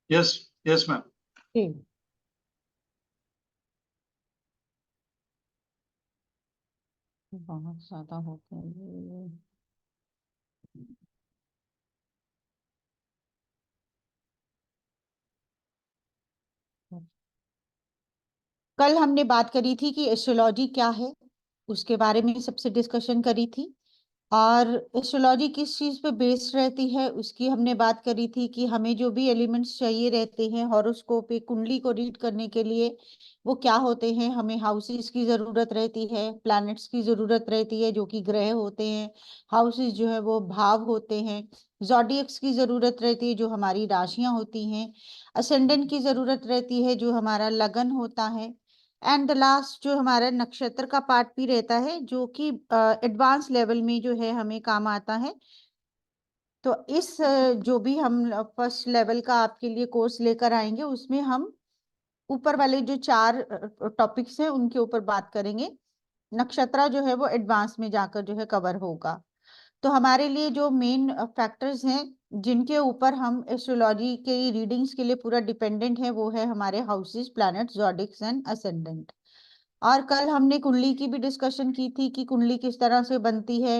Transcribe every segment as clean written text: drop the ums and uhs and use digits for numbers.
Yes, yes ma'am. ठीक। बहुत ज्यादा होते हैं। कल हमने बात करी थी कि एस्ट्रोलॉजी क्या है, उसके बारे में सबसे डिस्कशन करी थी। और एस्ट्रोलॉजी किस चीज पे बेस्ड रहती है उसकी हमने बात करी थी कि हमें जो भी एलिमेंट्स चाहिए रहते हैं हॉरोस्कोप पे कुंडली को रीड करने के लिए, वो क्या होते हैं। हमें हाउसेस की जरूरत रहती है, प्लैनेट्स की जरूरत रहती है जो कि ग्रह होते हैं। हाउसेस जो है वो भाव होते हैं। जॉडियक्स की जरूरत रहती है जो हमारी राशियां होती हैं। असेंडेंट की जरूरत रहती है जो हमारा लगन होता है। एंड द लास्ट जो हमारा नक्षत्र का पार्ट भी रहता है जो कि एडवांस लेवल में जो है हमें काम आता है। तो इस जो भी हम फर्स्ट लेवल का आपके लिए कोर्स लेकर आएंगे उसमें हम ऊपर वाले जो चार टॉपिक्स हैं उनके ऊपर बात करेंगे। नक्षत्र जो है वो एडवांस में जाकर जो है कवर होगा। तो हमारे लिए जो मेन फैक्टर्स हैं जिनके ऊपर हम एस्ट्रोलॉजी के रीडिंग्स के लिए पूरा डिपेंडेंट है वो है हमारे houses, planets, zodiacs and ascendant. और कल हमने कुंडली की भी डिस्कशन की थी कि कुंडली किस तरह से बनती है।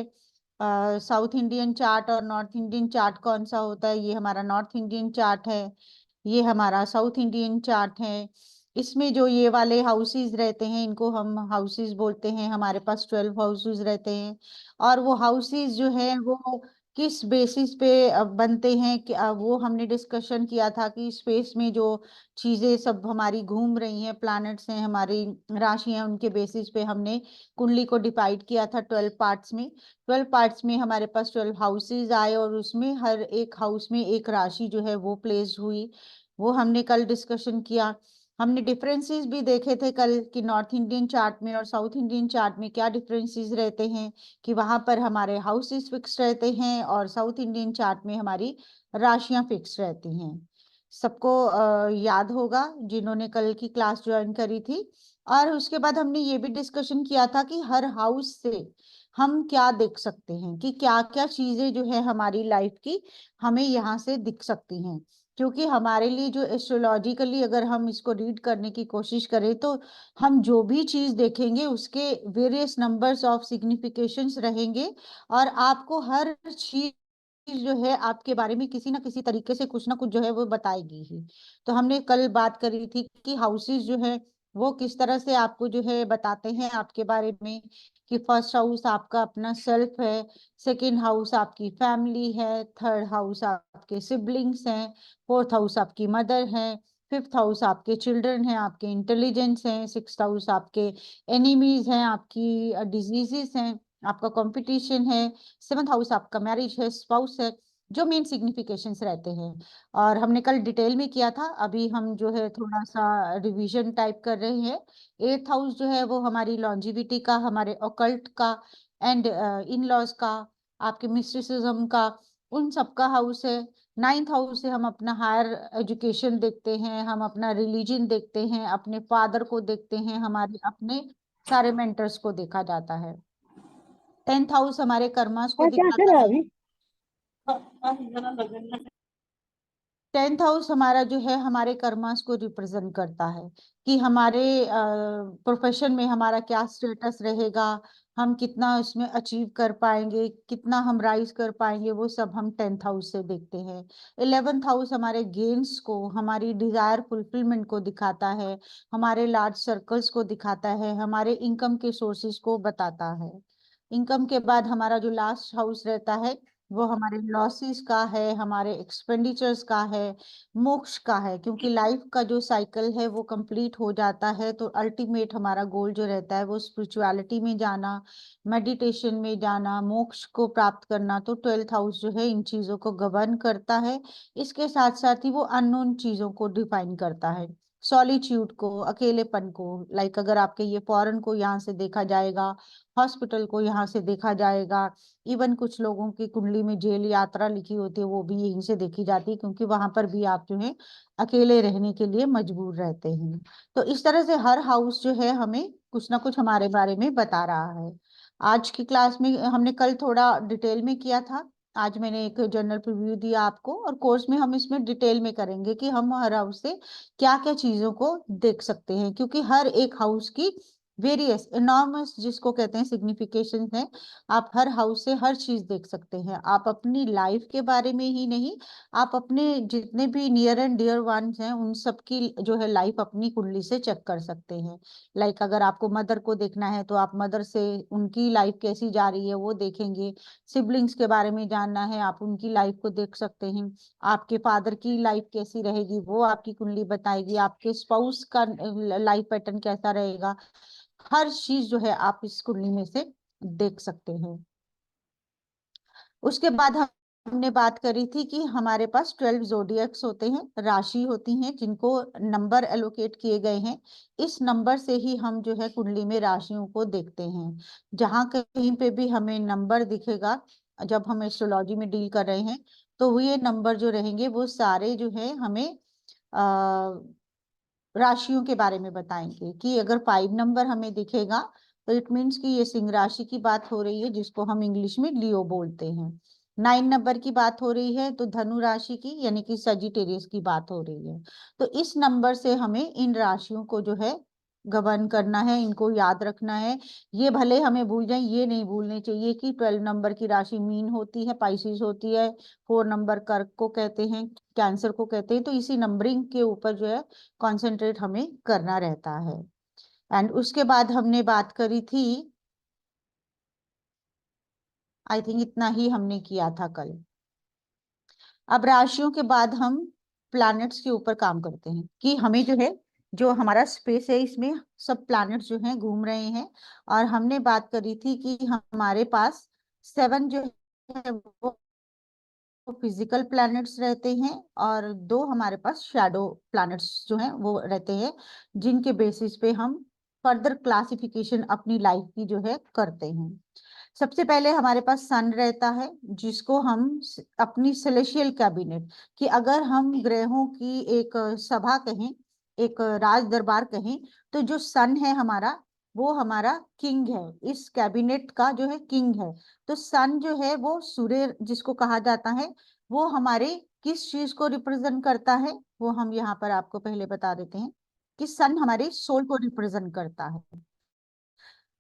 साउथ इंडियन चार्ट और नॉर्थ इंडियन चार्ट कौन सा होता है। ये हमारा नॉर्थ इंडियन चार्ट है, ये हमारा साउथ इंडियन चार्ट है। इसमें जो ये वाले हाउसेस रहते हैं इनको हम हाउसेस बोलते हैं। हमारे पास 12 हाउसेस रहते हैं। और वो हाउसेस जो है वो किस बेसिस पे बनते हैं कि वो हमने डिस्कशन किया था कि स्पेस में जो चीजें सब हमारी घूम रही हैं, प्लैनेट्स हैं, हमारी राशियां, उनके बेसिस पे हमने कुंडली को डिवाइड किया था 12 पार्ट्स में। 12 पार्ट्स में हमारे पास 12 हाउसेज आए और उसमें हर एक हाउस में एक राशि जो है वो प्लेस हुई। वो हमने कल डिस्कशन किया। हमने डिफरेंसेस भी देखे थे कल कि नॉर्थ इंडियन चार्ट में और साउथ इंडियन चार्ट में क्या डिफरेंसेस रहते हैं। कि वहां पर हमारे हाउसेस फिक्स रहते हैं और साउथ इंडियन चार्ट में हमारी राशियां फिक्स रहती हैं। सबको याद होगा जिन्होंने कल की क्लास ज्वाइन करी थी। और उसके बाद हमने ये भी डिस्कशन किया था कि हर हाउस से हम क्या देख सकते हैं, कि क्या क्या चीजें जो है हमारी लाइफ की हमें यहाँ से दिख सकती हैं। क्योंकि हमारे लिए जो एस्ट्रोलॉजिकली अगर हम इसको रीड करने की कोशिश करें तो हम जो भी चीज देखेंगे उसके वेरियस नंबर्स ऑफ सिग्निफिकेशंस रहेंगे। और आपको हर चीज जो है आपके बारे में किसी ना किसी तरीके से कुछ ना कुछ जो है वो बताएगी ही। तो हमने कल बात करी थी कि हाउसेस जो है वो किस तरह से आपको जो है बताते हैं आपके बारे में। कि फर्स्ट हाउस आपका अपना सेल्फ है, सेकंड हाउस आपकी फैमिली है, थर्ड हाउस आपके सिबलिंग्स हैं, फोर्थ हाउस आपकी मदर है, फिफ्थ हाउस आपके चिल्ड्रन हैं, आपके इंटेलिजेंस हैं, सिक्स्थ हाउस आपके एनिमीज हैं, आपकी डिजीजेस हैं, आपका कंपटीशन है, सेवंथ हाउस आपका मैरिज है, स्पाउस है, जो मेन सिग्निफिकेशंस रहते हैं। और हमने कल डिटेल में किया था, अभी हम जो है थोड़ा सा रिवीजन टाइप कर रहे हैं। एट्थ हाउस जो है वो हमारी लॉन्जिविटी का, हमारे ऑकल्ट का एंड इन लॉज का, आपके मिस्टिसिज्म का, उन सब का हाउस है। नाइन्थ हाउस से हम अपना हायर एजुकेशन देखते हैं, हम अपना रिलीजन देखते हैं, अपने फादर को देखते हैं, हमारे अपने सारे मेंटर्स को देखा जाता है। टेंथ हाउस हमारे कर्मास को क्या दिखाता चला है। अभी? टेंथ हाउस हमारा जो है हमारे कर्मास को रिप्रेजेंट करता है। कि हमारे प्रोफेशन में हमारा क्या स्टेटस रहेगा, हम कितना उसमें अचीव कर पाएंगे, कितना हम राइज कर पाएंगे, वो सब हम टेंथ हाउस से देखते हैं। इलेवेंथ हाउस हमारे गेन्स को, हमारी डिजायर फुलफिलमेंट को दिखाता है, हमारे लार्ज सर्कल्स को दिखाता है, हमारे इनकम के सोर्सेज को बताता है। इनकम के बाद हमारा जो लास्ट हाउस रहता है वो हमारे लॉसेस का है, हमारे एक्सपेंडिचर्स का है, मोक्ष का है। क्योंकि लाइफ का जो साइकिल है वो कंप्लीट हो जाता है तो अल्टीमेट हमारा गोल जो रहता है वो स्पिरिचुअलिटी में जाना, मेडिटेशन में जाना, मोक्ष को प्राप्त करना। तो ट्वेल्थ हाउस जो है इन चीजों को गवर्न करता है। इसके साथ साथ ही वो अननोन चीजों को डिफाइन करता है, सॉलिट्यूड को, अकेलेपन को। लाइक अगर आपके ये फॉरेन को यहाँ से देखा जाएगा, हॉस्पिटल को यहाँ से देखा जाएगा, इवन कुछ लोगों की कुंडली में जेल यात्रा लिखी होती है वो भी यहीं से देखी जाती है, क्योंकि वहां पर भी आप जो है अकेले रहने के लिए मजबूर रहते हैं। तो इस तरह से हर हाउस जो है हमें कुछ ना कुछ हमारे बारे में बता रहा है। आज की क्लास में हमने कल थोड़ा डिटेल में किया था आज मैंने एक जनरल प्रीव्यू दिया आपको, और कोर्स में हम इसमें डिटेल में करेंगे कि हम हर हाउस से क्या क्या चीजों को देख सकते हैं, क्योंकि हर एक हाउस की वेरियस इनॉर्मस जिसको कहते हैं सिग्निफिकेशन है। आप हर हाउस से हर चीज देख सकते हैं। आप अपनी लाइफ के बारे में ही नहीं, आप अपने जितने भी नियर एंड डियर वंस हैं उन सब की जो है लाइफ अपनी कुंडली से चेक कर सकते हैं। लाइक अगर आपको मदर को देखना है तो आप मदर से उनकी लाइफ कैसी जा रही है वो देखेंगे। सिबलिंग्स के बारे में जानना है, आप उनकी लाइफ को देख सकते हैं। आपके फादर की लाइफ कैसी रहेगी वो आपकी कुंडली बताएगी। आपके स्पाउस का लाइफ पैटर्न कैसा रहेगा, हर चीज जो है आप इस कुंडली में से देख सकते हैं। उसके बाद हमने बात करी थी कि हमारे पास 12 जोडियक्स होते हैं, राशि होती हैं जिनको नंबर एलोकेट किए गए हैं। इस नंबर से ही हम जो है कुंडली में राशियों को देखते हैं। जहां कहीं पे भी हमें नंबर दिखेगा जब हम एस्ट्रोलॉजी में डील कर रहे हैं, तो वो ये नंबर जो रहेंगे वो सारे जो है हमें आ, राशियों के बारे में बताएंगे। कि अगर 5 नंबर हमें दिखेगा तो इट मीन्स कि ये सिंह राशि की बात हो रही है, जिसको हम इंग्लिश में लियो बोलते हैं। 9 नंबर की बात हो रही है तो धनु राशि की यानी कि सजिटेरियस की बात हो रही है। तो इस नंबर से हमें इन राशियों को जो है गवर्न करना है, इनको याद रखना है। ये भले हमें भूल जाए, ये नहीं भूलने चाहिए कि 12 नंबर की राशि मीन होती है, पाइसिस होती है। 4 नंबर कर्क को कहते हैं, कैंसर को कहते हैं। तो इसी नंबरिंग के ऊपर जो है कंसंट्रेट हमें करना रहता है। एंड उसके बाद हमने बात करी थी, आई थिंक इतना ही हमने किया था कल। अब राशियों के बाद हम प्लैनेट्स के ऊपर काम करते हैं कि हमें जो है, जो हमारा स्पेस है इसमें सब प्लैनेट्स जो हैं घूम रहे हैं। और हमने बात करी थी कि हमारे पास 7 जो है वो फिजिकल प्लैनेट्स रहते हैं, और 2 हमारे पास शैडो प्लैनेट्स जो हैं वो रहते हैं, जिनके बेसिस पे हम फर्दर क्लासिफिकेशन अपनी लाइफ की जो है करते हैं। सबसे पहले हमारे पास सन रहता है, जिसको हम अपनी सेलेशियल कैबिनेट, कि अगर हम ग्रहों की एक सभा कहें, एक राज दरबार कहें, तो जो सन है हमारा वो हमारा किंग है, इस कैबिनेट का जो है किंग है। तो सन जो है वो सूर्य जिसको कहा जाता है, वो हमारे किस चीज को रिप्रेजेंट करता है वो हम यहाँ पर आपको पहले बता देते हैं कि सन हमारे सोल को रिप्रेजेंट करता है।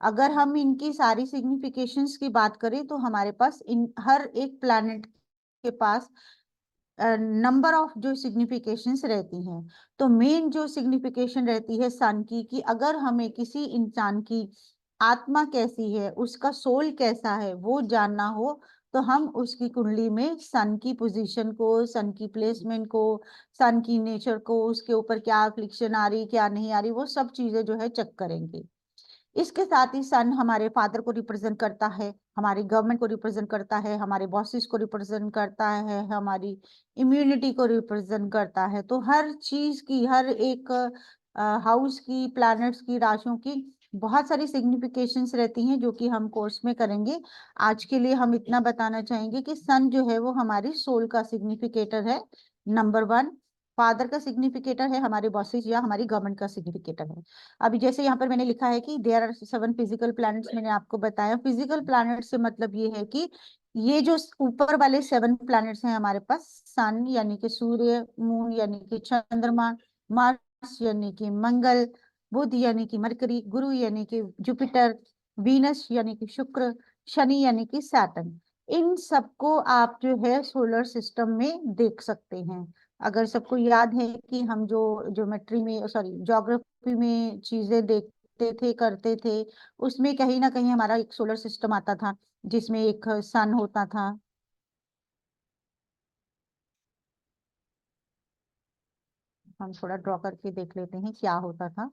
अगर हम इनकी सारी सिग्निफिकेशंस की बात करें तो हमारे पास इन हर एक प्लैनेट के पास नंबर ऑफ जो सिग्निफिकेशंस रहती हैं। तो मेन जो सिग्निफिकेशन रहती है सन की, कि अगर हमें किसी इंसान की आत्मा कैसी है, उसका सोल कैसा है वो जानना हो, तो हम उसकी कुंडली में सन की पोजीशन को, सन की प्लेसमेंट को, सन की नेचर को, उसके ऊपर क्या अफ्लिक्शन आ रही क्या नहीं आ रही, वो सब चीजें जो है चेक करेंगे। इसके साथ ही सन हमारे फादर को रिप्रेजेंट करता है, हमारी गवर्नमेंट को रिप्रेजेंट करता है, हमारे बॉसेस को रिप्रेजेंट करता है, हमारी इम्यूनिटी को रिप्रेजेंट करता है। तो हर चीज की, हर एक हाउस की, प्लैनेट्स की, राशियों की बहुत सारी सिग्निफिकेशंस रहती हैं, जो कि हम कोर्स में करेंगे। आज के लिए हम इतना बताना चाहेंगे कि सन जो है वो हमारी सोल का सिग्निफिकेटर है, नंबर 1। फादर का सिग्निफिकेटर है हमारे बॉसेस या हमारी गवर्नमेंट का सिग्निफिकेटर है। अभी जैसे यहाँ पर मैंने लिखा है कि देयर आर 7 फिजिकल प्लैनेट्स, मैंने आपको बताया फिजिकल प्लैनेट से मतलब ये है कि ये जो ऊपर वाले 7 प्लैनेट्स हैं हमारे पास, सन यानी कि सूर्य, मून यानी कि चंद्रमा, मार्स यानी कि मंगल, बुध यानी कि मरकरी, गुरु यानी कि जुपिटर, वीनस यानी कि शुक्र, शनि यानी कि सैटर्न, इन सबको आप जो है सोलर सिस्टम में देख सकते हैं। अगर सबको याद है कि हम जो ज्योमेट्री में, सॉरी ज्योग्राफी में चीजें देखते थे, करते थे, उसमें कहीं ना कहीं हमारा एक सोलर सिस्टम आता था जिसमें एक सन होता था। हम थोड़ा ड्रॉ करके देख लेते हैं क्या होता था।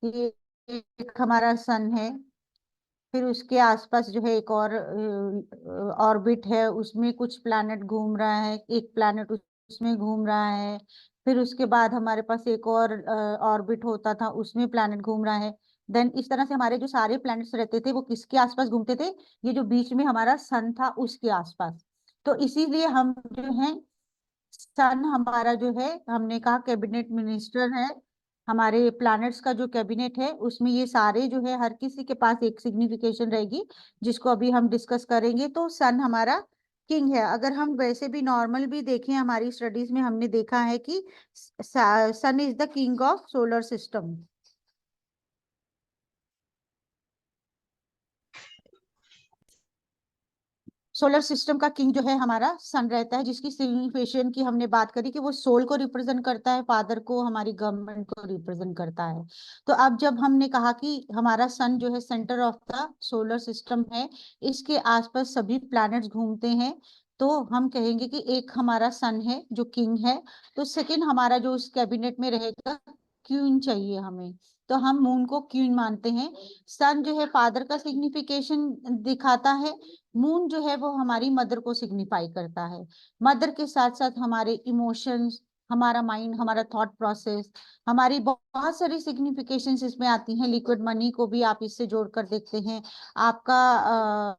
ये एक हमारा सन है, फिर उसके आसपास जो है एक और ऑर्बिट है, उसमें कुछ प्लैनेट घूम रहा है, एक प्लैनेट उसमें घूम रहा है। फिर उसके बाद हमारे पास एक और ऑर्बिट होता था, उसमें प्लैनेट घूम रहा है। देन इस तरह से हमारे जो सारे प्लैनेट्स रहते थे वो किसके आसपास घूमते थे, ये जो बीच में हमारा सन था उसके आसपास। तो इसीलिए हम जो है, सन हमारा जो है, हमने कहा कैबिनेट मिनिस्टर है। हमारे प्लैनेट्स का जो कैबिनेट है उसमें ये सारे जो है हर किसी के पास एक सिग्निफिकेशन रहेगी, जिसको अभी हम डिस्कस करेंगे। तो सन हमारा किंग है। अगर हम वैसे भी नॉर्मल भी देखें, हमारी स्टडीज में हमने देखा है कि sun is the king of solar system. Solar system का किंग जो है हमारा सन रहता है, जिसकी सिग्निफिकेशन की हमने बात करी कि वो सोल को रिप्रेजेंट करता है, फादर को, हमारी गवर्नमेंट को रिप्रेजेंट करता है। तो अब जब हमने कहा कि हमारा सन जो है centre of the solar system है, इसके आसपास सभी प्लैनेट्स घूमते हैं, तो हम कहेंगे कि एक हमारा सन है जो किंग है। तो सेकंड हमारा जो उस कैबिनेट में रहेगा, क्वीन चाहिए हमें, तो हम मून को क्वीन मानते हैं। सन जो है फादर का सिग्निफिकेशन दिखाता है, मून जो है वो हमारी मदर को सिग्निफाई करता है। मदर के साथ साथ हमारे इमोशंस, हमारा माइंड, हमारा थॉट प्रोसेस, हमारी बहुत सारी सिग्निफिकेशंस इसमें आती हैं। लिक्विड मनी को भी आप इससे जोड़कर देखते हैं। आपका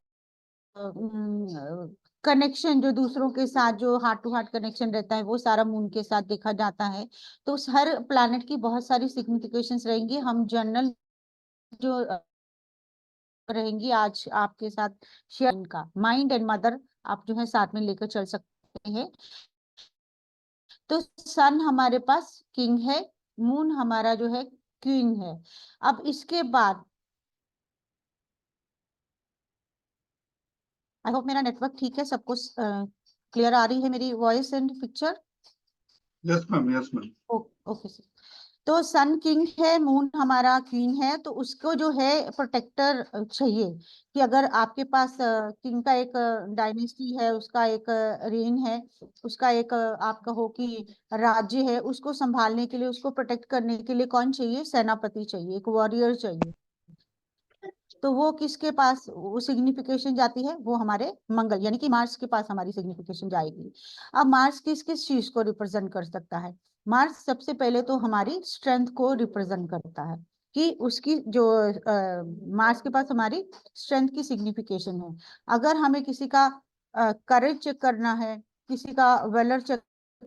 कनेक्शन जो दूसरों के साथ जो हार्ट टू हार्ट कनेक्शन रहता है, वो सारा मून के साथ देखा जाता है। तो उस हर प्लैनेट की बहुत सारी सिग्निफिकेशंस रहेंगी। हम जनरल जो रहेंगी आज आपके साथ शेयर, का माइंड एंड मदर आप जो है साथ में लेकर चल सकते हैं। तो सन हमारे पास किंग है, मून हमारा जो है क्वीन है। अब इसके बाद आई होप मेरा नेटवर्क ठीक है, सबको क्लियर आ रही है मेरी voice and picture? Yes ma'am, yes ma'am. Okay sir. तो सन किंग है, मून हमारा क्वीन है, तो उसको जो है प्रोटेक्टर चाहिए। कि अगर आपके पास किंग का एक डायनेस्टी है, उसका एक रेन है, उसका एक आप कहो कि राज्य है, उसको संभालने के लिए, उसको प्रोटेक्ट करने के लिए कौन चाहिए? सेनापति चाहिए, एक वॉरियर चाहिए। तो वो किसके पास वो सिग्निफिकेशन जाती है? वो हमारे मंगल यानी कि मार्स के पास हमारी सिग्निफिकेशन जाएगी। अब मार्स किस किस चीज को रिप्रेजेंट कर सकता है? मार्स सबसे पहले तो हमारी स्ट्रेंथ को रिप्रेजेंट करता है, कि उसकी जो मार्स के पास हमारी स्ट्रेंथ की सिग्निफिकेशन है। अगर हमें किसी का करेज चेक करना है, किसी का वेलर चेक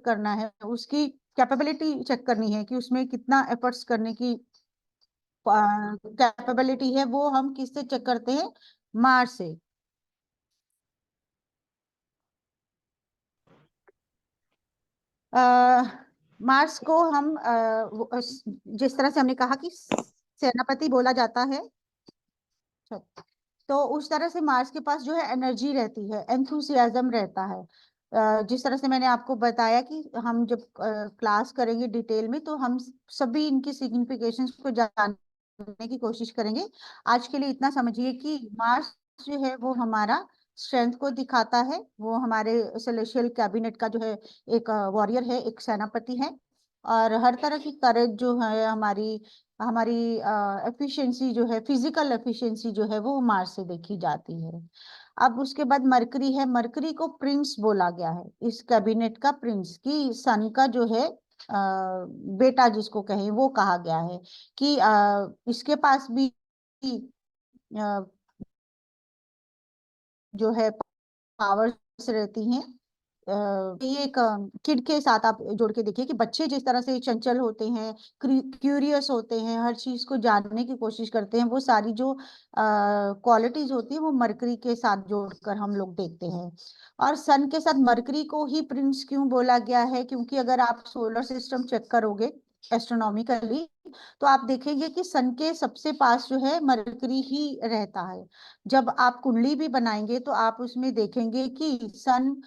करना है, उसकी कैपेबिलिटी चेक करनी है कि उसमें कितना एफर्ट्स करने की कैपेबिलिटी है, वो हम किससे चेक करते हैं? मार्स से। मार्स को हम जिस तरह से हमने कहा कि सेनापति बोला जाता है, तो उस तरह से मार्स के पास जो है एनर्जी रहती है, एंथुसियाज्म रहता है। जिस तरह से मैंने आपको बताया कि हम जब क्लास करेंगे डिटेल में, तो हम सभी इनकी सिग्निफिकेशंस को जानने की कोशिश करेंगे। आज के लिए इतना समझिए कि मार्स जो है वो हमारा स्ट्रेंथ को दिखाता है, वो हमारे सेलेशियल कैबिनेट का जो है एक वॉरियर है, एक सेनापति है। और हर तरह की करेज जो है, हमारी हमारी एफिशिएंसी जो है, फिजिकल एफिशिएंसी जो है, वो मार्स से देखी जाती है। अब उसके बाद मरकरी है। मरकरी को प्रिंस बोला गया है, इस कैबिनेट का प्रिंस, की सन का जो है बेटा जिसको कहें, वो कहा गया है कि इसके पास भी अ, जो है पावर्स रहती हैं। ये एक किड के साथ आप जोड़ के देखिए कि बच्चे जिस तरह से चंचल होते हैं, क्यूरियस होते हैं, हर चीज को जानने की कोशिश करते हैं, वो सारी जो क्वालिटीज होती है, वो मरकरी के साथ जोड़कर हम लोग देखते हैं। और सन के साथ मरकरी को ही प्रिंस क्यों बोला गया है? क्योंकि अगर आप सोलर सिस्टम चेक करोगे एस्ट्रोनॉमिकली, तो आप देखेंगे कि सन के सबसे पास जो है मरकरी ही रहता है। जब आप कुंडली भी बनाएंगे, तो आप उसमें देखेंगे कि सन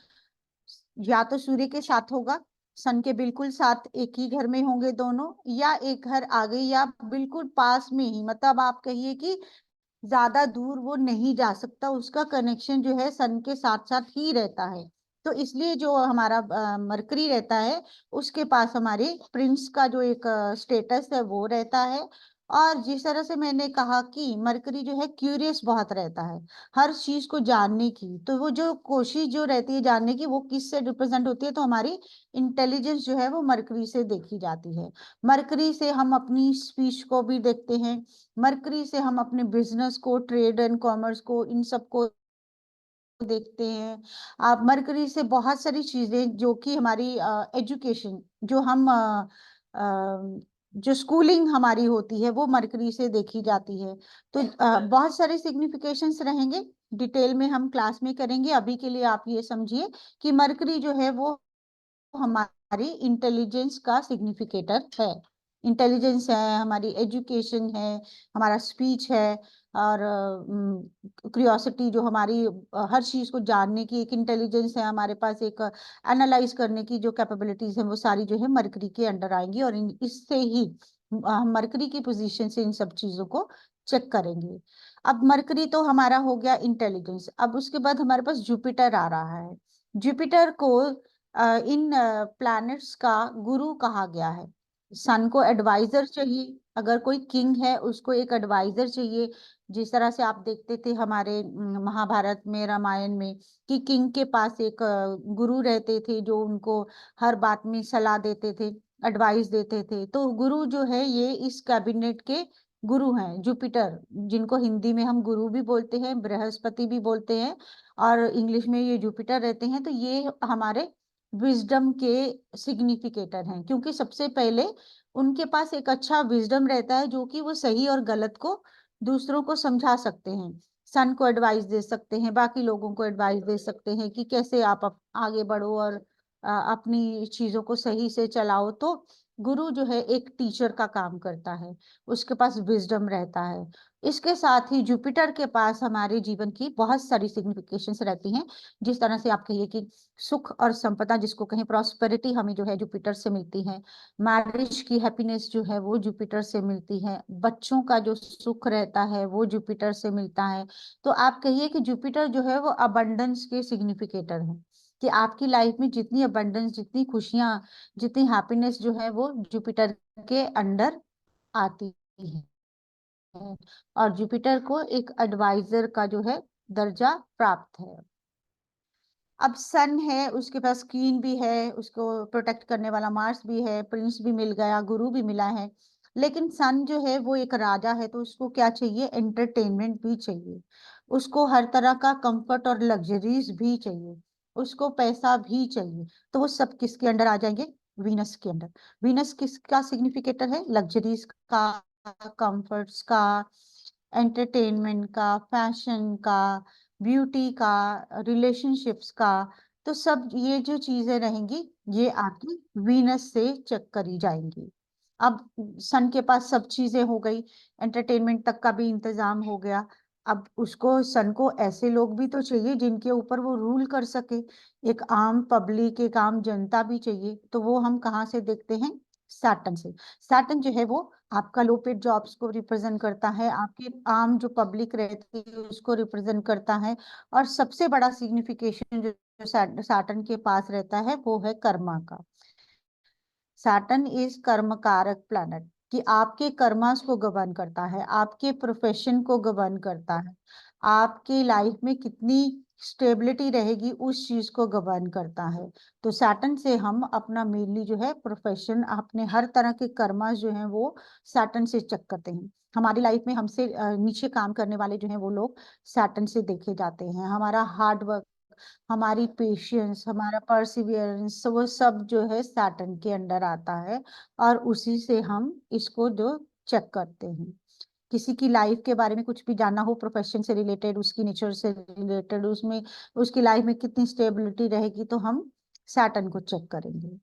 या तो सूर्य के साथ होगा, सन के बिल्कुल साथ एक ही घर में होंगे दोनों, या एक घर आगे या बिल्कुल पास में ही, मतलब आप कहिए कि ज्यादा दूर वो नहीं जा सकता, उसका कनेक्शन जो है सन के साथ साथ ही रहता है। तो इसलिए जो हमारा मरकरी रहता है, उसके पास हमारे प्रिंस का जो एक स्टेटस है वो रहता है। और जिस तरह से मैंने कहा कि मरकरी जो है क्यूरियस बहुत रहता है, हर चीज को जानने की, तो वो जो कोशिश जो रहती है जानने की, वो किससे रिप्रेजेंट होती है? तो हमारी इंटेलिजेंस जो है वो मरकरी से देखी जाती है। मरकरी से हम अपनी स्पीच को भी देखते हैं, मरकरी से हम अपने बिजनेस को, ट्रेड एंड कॉमर्स को, इन सबको देखते हैं। आप मरकरी से बहुत सारी चीजें जो कि हमारी एजुकेशन, जो हम जो स्कूलिंग हमारी होती है, वो मरकरी से देखी जाती है। तो बहुत सारे सिग्निफिकेशंस रहेंगे। डिटेल में हम क्लास में करेंगे। अभी के लिए आप ये समझिए कि मरकरी जो है वो हमारी इंटेलिजेंस का सिग्निफिकेटर है। इंटेलिजेंस है, हमारी एजुकेशन है, हमारा स्पीच है, और क्यूरियोसिटी जो हमारी हर चीज को जानने की एक इंटेलिजेंस है हमारे पास, एक एनालाइज करने की जो कैपेबिलिटीज है, वो सारी जो है मरकरी के अंडर आएंगी। और इससे ही हम मरकरी की पोजीशन से इन सब चीजों को चेक करेंगे। अब मरकरी तो हमारा हो गया इंटेलिजेंस। अब उसके बाद हमारे पास जुपिटर आ रहा है। जुपिटर को इन प्लैनेट्स का गुरु कहा गया है। सन को एडवाइजर चाहिए, अगर कोई किंग है उसको एक एडवाइजर चाहिए। जिस तरह से आप देखते थे हमारे महाभारत में, रामायण में, कि किंग के पास एक गुरु रहते थे जो उनको हर बात में सलाह देते थे, एडवाइस देते थे। तो गुरु जो है ये इस कैबिनेट के गुरु हैं, जुपिटर, जिनको हिंदी में हम गुरु भी बोलते हैं, बृहस्पति भी बोलते हैं, और इंग्लिश में ये जुपिटर रहते हैं। तो ये हमारे विजडम के सिग्निफिकेटर हैं, क्योंकि सबसे पहले उनके पास एक अच्छा विजडम रहता है जो कि वो सही और गलत को दूसरों को समझा सकते हैं। सन को एडवाइस दे सकते हैं, बाकी लोगों को एडवाइस दे सकते हैं कि कैसे आप आगे बढ़ो और अपनी चीजों को सही से चलाओ। तो गुरु जो है एक टीचर का काम करता है, उसके पास विजडम रहता है। इसके साथ ही जुपिटर के पास हमारे जीवन की बहुत सारी सिग्निफिकेशंस रहती हैं। जिस तरह से आप कहिए कि सुख और संपदा, जिसको कहें प्रॉस्पेरिटी, हमें जो है जुपिटर से मिलती है। मैरिज की हैप्पीनेस जो है वो जुपिटर से मिलती है। बच्चों का जो सुख रहता है वो जुपिटर से मिलता है। तो आप कहिए कि जुपिटर जो है वो अबंडेंस के सिग्निफिकेटर है, कि आपकी लाइफ में जितनी अबंडेंस, जितनी खुशियां, जितनी हैप्पीनेस जो है वो जुपिटर के अंडर आती है। और जुपिटर को एक एडवाइजर का जो है दर्जा प्राप्त है। अब सन है, उसके पास क्वीन भी है, उसको प्रोटेक्ट करने वाला मार्स भी है, प्रिंस भी मिल गया, गुरु भी मिला है। लेकिन सन जो है वो एक राजा है, तो उसको क्या चाहिए? एंटरटेनमेंट भी चाहिए, उसको हर तरह का कंफर्ट और लग्जरीज भी चाहिए, उसको पैसा भी चाहिए। तो वो सब किसके अंडर आ जाएंगे? वीनस के अंडर। वीनस किसका सिग्निफिकेटर है? लग्जरीज का, कंफर्ट्स का, एंटरटेनमेंट का, फैशन का, ब्यूटी का, रिलेशनशिप्स का। तो सब ये जो चीजें रहेंगी ये आपकी वीनस से चेक करी जाएंगी। अब सन के पास सब चीजें हो गई, एंटरटेनमेंट तक का भी इंतजाम हो गया। अब उसको, सन को ऐसे लोग भी तो चाहिए जिनके ऊपर वो रूल कर सके। एक आम पब्लिक, एक आम जनता भी चाहिए। तो वो हम कहाँ से देखते हैं? सैटर्न से। सैटर्न जो है वो आपका लो पेड जॉब्स को रिप्रेजेंट करता है, आपके आम जो पब्लिक रहती है उसको रिप्रेजेंट करता है। और सबसे बड़ा सिग्निफिकेशन जो सैटर्न के पास रहता है वो है कर्मा का। सैटर्न इज कर्म कारक प्लैनेट, कि आपके कर्मास को गवर्न करता है, आपके प्रोफेशन को गवर्न करता है, आपकी लाइफ में कितनी स्टेबिलिटी रहेगी उस चीज को गवर्न करता है। तो सैटर्न से हम अपना मेनली जो है प्रोफेशन, अपने हर तरह के कर्मास जो हैं वो सैटर्न से चेक करते हैं। हमारी लाइफ में हमसे नीचे काम करने वाले जो हैं वो लोग सैटर्न से देखे जाते हैं। हमारा हार्ड वर्क, हमारी पेशेंस, हमारा परसिवियरेंस, वो सब जो है सैटर्न के अंडर आता है। और उसी से हम इसको जो चेक करते हैं। किसी की लाइफ के बारे में कुछ भी जानना हो, प्रोफेशन से रिलेटेड, उसकी नेचर से रिलेटेड, उसमें उसकी लाइफ में कितनी स्टेबिलिटी रहेगी, तो हम सैटर्न को चेक करेंगे।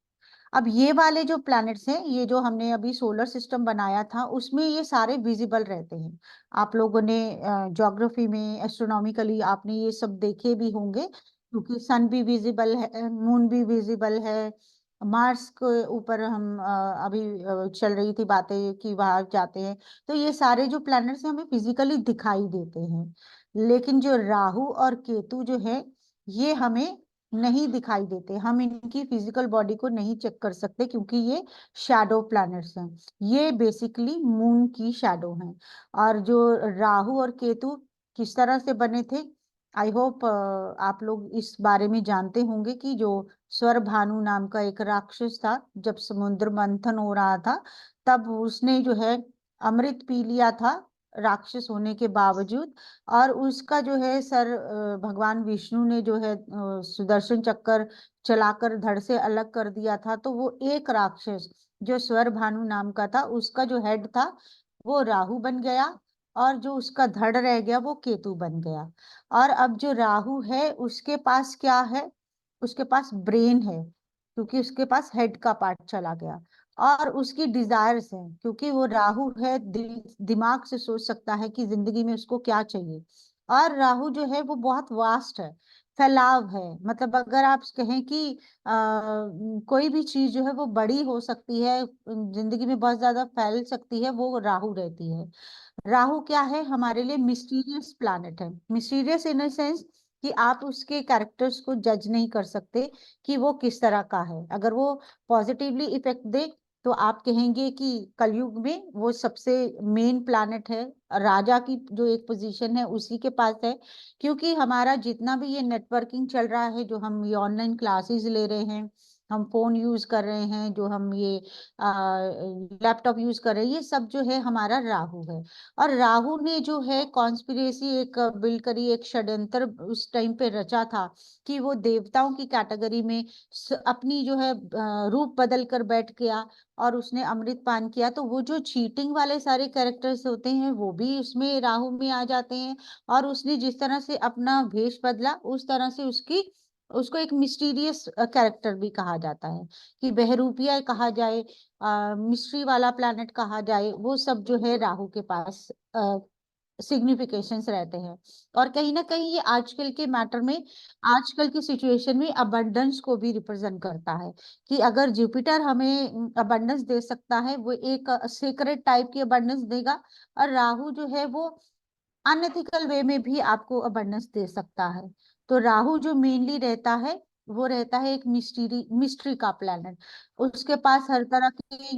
अब ये वाले जो प्लैनेट्स हैं, ये जो हमने अभी सोलर सिस्टम बनाया था उसमें ये सारे विजिबल रहते हैं। आप लोगों ने ज्योग्राफी में, एस्ट्रोनॉमिकली आपने ये सब देखे भी होंगे, क्योंकि सन भी विजिबल है, मून भी विजिबल है। मार्स के ऊपर हम अभी चल रही थी बातें कि वहां जाते हैं। तो ये सारे जो प्लैनेट्स हैं हमें फिजिकली दिखाई देते हैं। लेकिन जो राहु और केतु जो है ये हमें नहीं दिखाई देते, हम इनकी फिजिकल बॉडी को नहीं चेक कर सकते, क्योंकि ये शैडो प्लैनेट्स हैं। ये बेसिकली मून की शैडो हैं। और जो राहु और केतु किस तरह से बने थे, आई होप आप लोग इस बारे में जानते होंगे कि जो स्वर भानु नाम का एक राक्षस था, जब समुद्र मंथन हो रहा था तब उसने जो है अमृत पी लिया था राक्षस होने के बावजूद। और उसका जो है सर भगवान विष्णु ने जो है सुदर्शन चक्कर चलाकर धड़ से अलग कर दिया था। तो वो एक राक्षस जो स्वर भानु नाम का था, उसका जो हेड था वो राहु बन गया। और जो उसका धड़ रह गया वो केतु बन गया। और अब जो राहु है उसके पास क्या है, उसके पास ब्रेन है, क्योंकि उसके पास हेड का पार्ट चला गया। और उसकी डिजायर्स हैं, क्योंकि वो राहु है, दिमाग से सोच सकता है कि जिंदगी में उसको क्या चाहिए। और राहु जो है वो बहुत वास्ट है, फैलाव है। मतलब अगर आप कहें कि कोई भी चीज जो है वो बड़ी हो सकती है, जिंदगी में बहुत ज्यादा फैल सकती है, वो राहु रहती है। राहु क्या है हमारे लिए, मिस्टीरियस प्लैनेट है। मिस्टीरियस इन द सेंस कि आप उसके कैरेक्टर्स को जज नहीं कर सकते कि वो किस तरह का है। अगर वो पॉजिटिवली इफेक्ट दे तो आप कहेंगे कि कलयुग में वो सबसे मेन प्लैनेट है, राजा की जो एक पोजीशन है उसी के पास है। क्योंकि हमारा जितना भी ये नेटवर्किंग चल रहा है, जो हम ये ऑनलाइन क्लासेस ले रहे हैं, हम फोन यूज कर रहे हैं, जो हम ये लैपटॉप यूज कर रहे हैं, ये सब जो है हमारा राहु है। और राहु ने जो है कॉन्स्पिरेसी एक बिल्ड करी, एक षड्यंत्र उस टाइम पे रचा था कि वो देवताओं की कैटेगरी में अपनी जो है रूप बदल कर बैठ गया और उसने अमृत पान किया। तो वो जो चीटिंग वाले सारे कैरेक्टर्स होते हैं वो भी उसमें राहु में आ जाते हैं। और उसने जिस तरह से अपना भेष बदला, उस तरह से उसकी उसको एक मिस्टीरियस कैरेक्टर भी कहा जाता है, कि बहरूपिया कहा जाए, मिस्ट्री वाला प्लैनेट कहा जाए, वो सब जो है राहु के पास सिग्निफिकेशंस रहते हैं। और कहीं ना कहीं ये आजकल के मैटर में, आजकल की सिचुएशन में अबंडेंस को भी रिप्रेजेंट करता है। कि अगर जुपिटर हमें अबंडेंस दे सकता है, वो एक सीक्रेट टाइप की अबंडेंस देगा, और राहु जो है वो अनएथिकल वे में भी आपको अबंडेंस दे सकता है। तो राहु जो मेनली रहता है, वो रहता है एक मिस्ट्री का प्लेनेट। उसके पास हर तरह की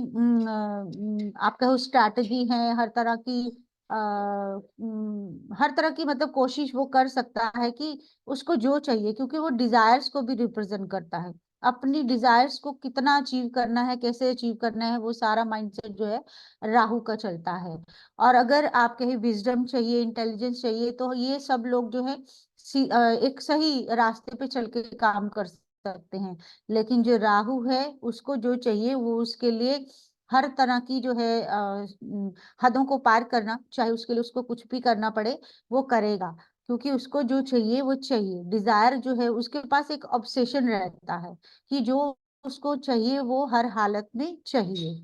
आप कहो स्ट्रैटेजी है, हर तरह की हर तरह की मतलब कोशिश वो कर सकता है कि उसको जो चाहिए, क्योंकि वो डिजायर्स को भी रिप्रेजेंट करता है। अपनी डिजायर्स को कितना अचीव करना है, कैसे अचीव करना है, वो सारा माइंडसेट जो है राहु का चलता है। और अगर आप कहीं विजडम चाहिए, इंटेलिजेंस चाहिए, तो ये सब लोग जो है एक सही रास्ते पे चल के काम कर सकते हैं। लेकिन जो राहु है उसको जो चाहिए वो उसके लिए हर तरह की जो है हदों को पार करना, चाहे उसके लिए उसको कुछ भी करना पड़े, वो करेगा। क्योंकि उसको जो चाहिए वो चाहिए, डिजायर जो है उसके पास एक ऑब्सेशन रहता है कि जो उसको चाहिए वो हर हालत में चाहिए।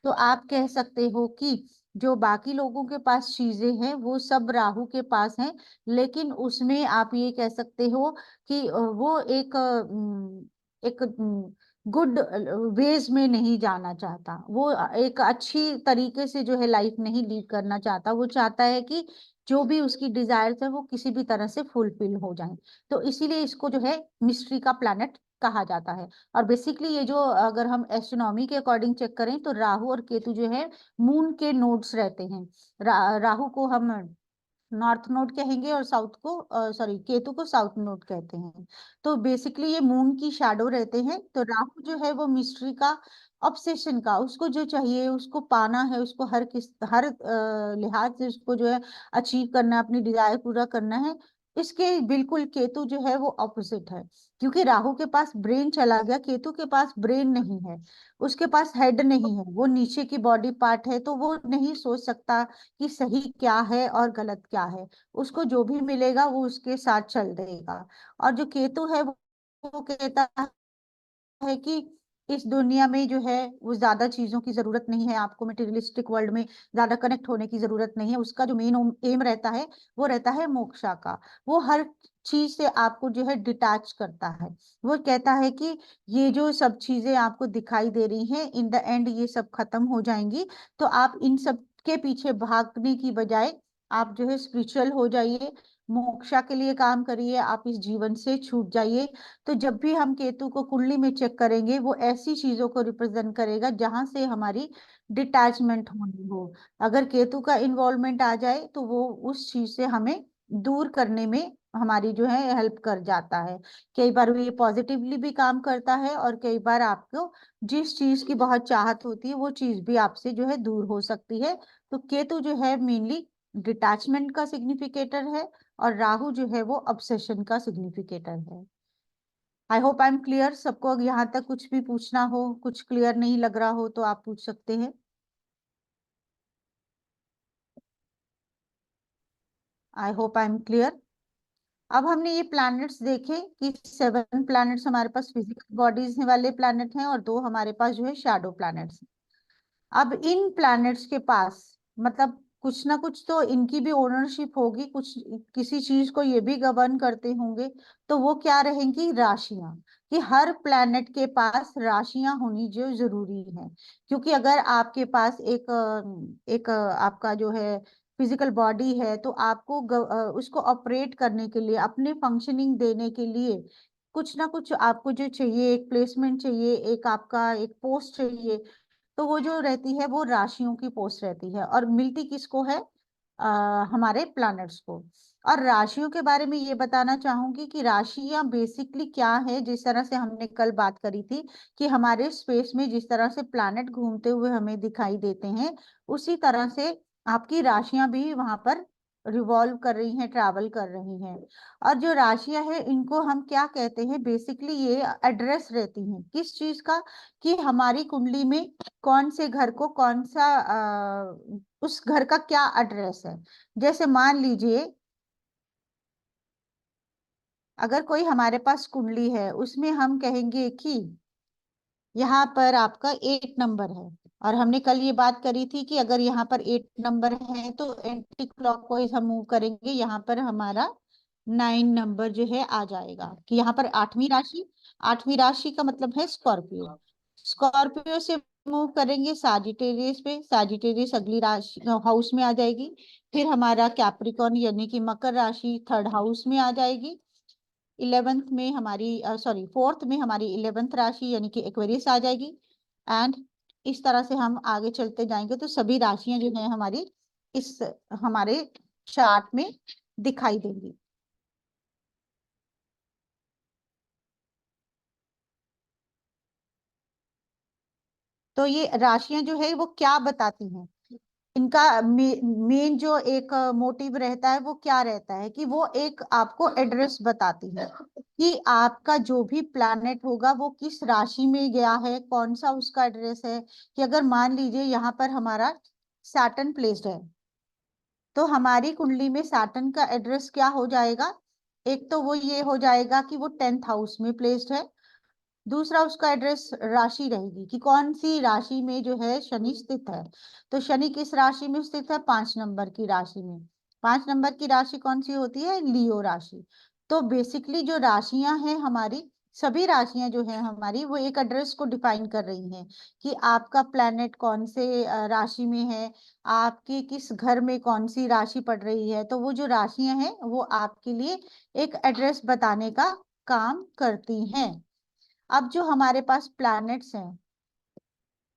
तो आप कह सकते हो कि जो बाकी लोगों के पास चीजें हैं वो सब राहु के पास हैं, लेकिन उसमें आप ये कह सकते हो कि वो एक गुड वेज में नहीं जाना चाहता, वो एक अच्छी तरीके से जो है लाइफ नहीं लीड करना चाहता। वो चाहता है कि जो भी उसकी डिजायर्स है वो किसी भी तरह से फुलफिल हो जाए। तो इसीलिए इसको जो है मिस्ट्री का प्लैनेट कहा जाता है। और बेसिकली ये जो अगर हम एस्ट्रोनॉमी के अकॉर्डिंग चेक करें तो राहु और केतु जो है मून के नोड्स रहते हैं। राहु को हम नॉर्थ नोड कहेंगे और साउथ को सॉरी केतु को साउथ नोड कहते हैं। तो बेसिकली ये मून की शैडो रहते हैं। तो राहु जो है वो मिस्ट्री का, ऑब्सेशन का, उसको जो चाहिए उसको पाना है, उसको हर लिहाज से उसको जो है अचीव करना है, अपनी डिजायर पूरा करना है। इसके बिल्कुल केतु जो है वो ऑपोजिट है। क्योंकि राहु के पास ब्रेन चला गया, केतु के पास ब्रेन नहीं है, उसके पास हेड नहीं है, वो नीचे की बॉडी पार्ट है, तो वो नहीं सोच सकता कि सही क्या है और गलत क्या है। उसको जो भी मिलेगा वो उसके साथ चल देगा। और जो केतु है वो कहता है कि इस दुनिया में जो है वो ज्यादा चीजों की जरूरत नहीं है, आपको मटेरियलिस्टिक वर्ल्ड में ज्यादा कनेक्ट होने की जरूरत नहीं है। उसका जो मेन एम रहता है वो रहता है मोक्षा का। वो हर चीज से आपको जो है डिटैच करता है। वो कहता है कि ये जो सब चीजें आपको दिखाई दे रही हैं, इन द एंड ये सब खत्म हो जाएंगी। तो आप इन सब के पीछे भागने की बजाय आप जो है स्पिरिचुअल हो जाइए, मोक्षा के लिए काम करिए, आप इस जीवन से छूट जाइए। तो जब भी हम केतु को कुंडली में चेक करेंगे वो ऐसी चीजों को रिप्रेजेंट करेगा जहां से हमारी डिटैचमेंट होनी हो। अगर केतु का इन्वॉल्वमेंट आ जाए तो वो उस चीज से हमें दूर करने में हमारी जो है हेल्प कर जाता है। कई बार वो ये पॉजिटिवली भी काम करता है, और कई बार आपको जिस चीज की बहुत चाहत होती है वो चीज भी आपसे जो है दूर हो सकती है। तो केतु जो है मेनली डिटैचमेंट का सिग्निफिकेटर है, और राहु जो है वो ऑब्सेशन का सिग्निफिकेटर है। आई होप आई एम क्लियर। सबको यहाँ तक कुछ भी पूछना हो, कुछ क्लियर नहीं लग रहा हो तो आप पूछ सकते हैं। आई होप आई एम क्लियर। अब हमने ये प्लैनेट्स देखे कि 7 प्लैनेट्स हमारे पास फिजिकल बॉडीज वाले प्लैनेट हैं और 2 हमारे पास जो है शैडो प्लैनेट्स। अब इन प्लैनेट्स के पास मतलब कुछ ना कुछ तो इनकी भी ओनरशिप होगी, कुछ किसी चीज को ये भी गवर्न करते होंगे। तो वो क्या रहेंगी? राशियां। कि हर प्लैनेट के पास राशियां होनी जो जरूरी है। क्योंकि अगर आपके पास एक आपका जो है फिजिकल बॉडी है, तो आपको उसको ऑपरेट करने के लिए, अपने फंक्शनिंग देने के लिए कुछ ना कुछ आपको जो चाहिए, एक प्लेसमेंट चाहिए, एक आपका एक पोस्ट चाहिए। तो वो जो रहती है वो राशियों की पोस्ट रहती है, और मिलती किसको है? हमारे प्लैनेट्स को। और राशियों के बारे में ये बताना चाहूंगी कि राशियां बेसिकली क्या है। जिस तरह से हमने कल बात करी थी कि हमारे स्पेस में जिस तरह से प्लैनेट घूमते हुए हमें दिखाई देते हैं, उसी तरह से आपकी राशियां भी वहां पर रिवॉल्व कर रही हैं, ट्रैवल कर रही हैं। और जो राशियां हैं इनको हम क्या कहते हैं? बेसिकली ये एड्रेस रहती हैं किस चीज का? कि हमारी कुंडली में कौन से घर को कौन सा उस घर का क्या एड्रेस है। जैसे मान लीजिए अगर कोई हमारे पास कुंडली है, उसमें हम कहेंगे कि यहाँ पर आपका 8 नंबर है, और हमने कल ये बात करी थी कि अगर यहाँ पर 8 नंबर है तो एंटी क्लॉकवाइज हम मूव करेंगे, यहाँ पर हमारा 9 नंबर जो है आ जाएगा। कि यहाँ पर 8वीं राशि, 8वीं राशि का मतलब है स्कॉर्पियो। स्कॉर्पियो से मूव करेंगे साजिटेरियस पे, साजिटेरियस अगली राशि हाउस में आ जाएगी। फिर हमारा कैप्रिकॉर्न यानी कि मकर राशि 3rd हाउस में आ जाएगी। 11th में हमारी सॉरी 4th में हमारी 11th राशि यानी कि एक्वेरियस आ जाएगी। एंड इस तरह से हम आगे चलते जाएंगे तो सभी राशियां जो है हमारी इस हमारे चार्ट में दिखाई देंगी। तो ये राशियां जो है वो क्या बताती हैं? इनका मेन जो एक मोटिव रहता है वो क्या रहता है? कि वो एक आपको एड्रेस बताती है कि आपका जो भी प्लैनेट होगा वो किस राशि में गया है, कौन सा उसका एड्रेस है। कि अगर मान लीजिए यहाँ पर हमारा सैटर्न प्लेस्ड है, तो हमारी कुंडली में सैटर्न का एड्रेस क्या हो जाएगा? एक तो वो ये हो जाएगा कि वो 10th हाउस में प्लेस्ड है। दूसरा उसका एड्रेस राशि रहेगी कि कौन सी राशि में जो है शनि स्थित है। तो शनि किस राशि में स्थित है? 5 नंबर की राशि में। 5 नंबर की राशि कौन सी होती है? लियो राशि। तो बेसिकली जो राशियां हैं हमारी, सभी राशियां जो है हमारी वो एक एड्रेस को डिफाइन कर रही हैं कि आपका प्लेनेट कौन से राशि में है, आपके किस घर में कौन सी राशि पड़ रही है। तो वो जो राशियां हैं वो आपके लिए एक एड्रेस बताने का काम करती हैं। अब जो हमारे पास प्लैनेट्स हैं,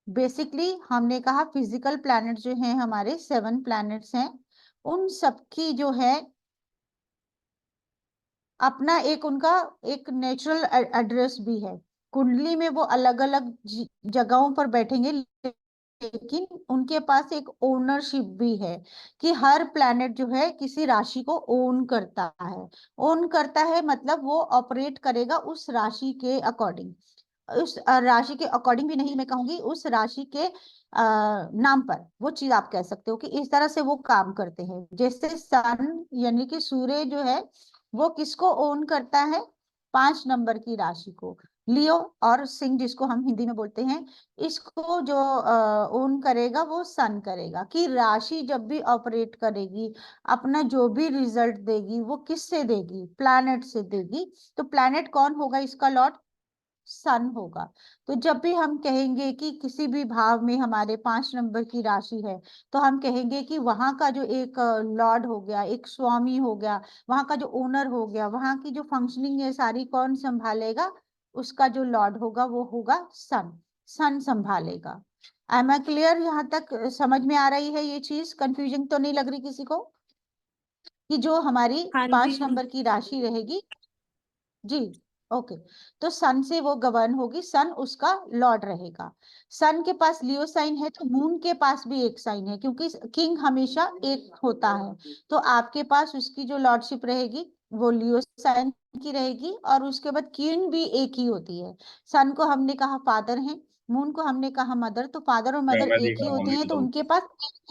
बेसिकली हमने कहा फिजिकल प्लैनेट्स जो हैं हमारे 7 प्लैनेट्स हैं। उन सबकी जो है अपना एक उनका एक नेचुरल एड्रेस भी है। कुंडली में वो अलग अलग जगहों पर बैठेंगे, लेकिन उनके पास एक ओनरशिप भी है कि हर प्लैनेट जो है किसी राशि को ओन करता है। ओन करता है मतलब वो ऑपरेट करेगा उस राशि के अकॉर्डिंग। उस राशि के अकॉर्डिंग भी नहीं, मैं कहूंगी उस राशि के नाम पर वो चीज आप कह सकते हो कि इस तरह से वो काम करते हैं। जैसे सन यानी कि सूर्य जो है वो किसको ओन करता है? 5 नंबर की राशि को। लियो और सिंह जिसको हम हिंदी में बोलते हैं, इसको जो ओन करेगा वो सन करेगा। कि राशि जब भी ऑपरेट करेगी, अपना जो भी रिजल्ट देगी वो किससे देगी? प्लैनेट से देगी। तो प्लैनेट कौन होगा इसका लॉर्ड? सन होगा। तो जब भी हम कहेंगे कि किसी भी भाव में हमारे 5 नंबर की राशि है, तो हम कहेंगे कि वहां का जो एक लॉर्ड हो गया, एक स्वामी हो गया, वहां का जो ओनर हो गया, वहां की जो फंक्शनिंग है सारी कौन संभालेगा? उसका जो लॉर्ड होगा वो होगा सन। सन संभालेगा। Am I clear? यहाँ तक समझ में आ रही है ये चीज? कंफ्यूजन तो नहीं लग रही किसी को? कि जो हमारी हाँ 5 जी। नंबर की राशि रहेगी जी, ओके। तो सन से वो गवर्न होगी, सन उसका लॉर्ड रहेगा। सन के पास लियो साइन है तो मून के पास भी एक साइन है, क्योंकि किंग हमेशा एक होता है। तो आपके पास उसकी जो लॉर्डशिप रहेगी वो लियो साइन की रहेगी, और उसके बाद क्वीन भी एक ही होती है। सन को हमने कहा फादर है, मून को हमने कहा मदर। तो फादर और मदर मैं एक देख ही रहा हूँ होते अभी हैं, तो तो उनके पास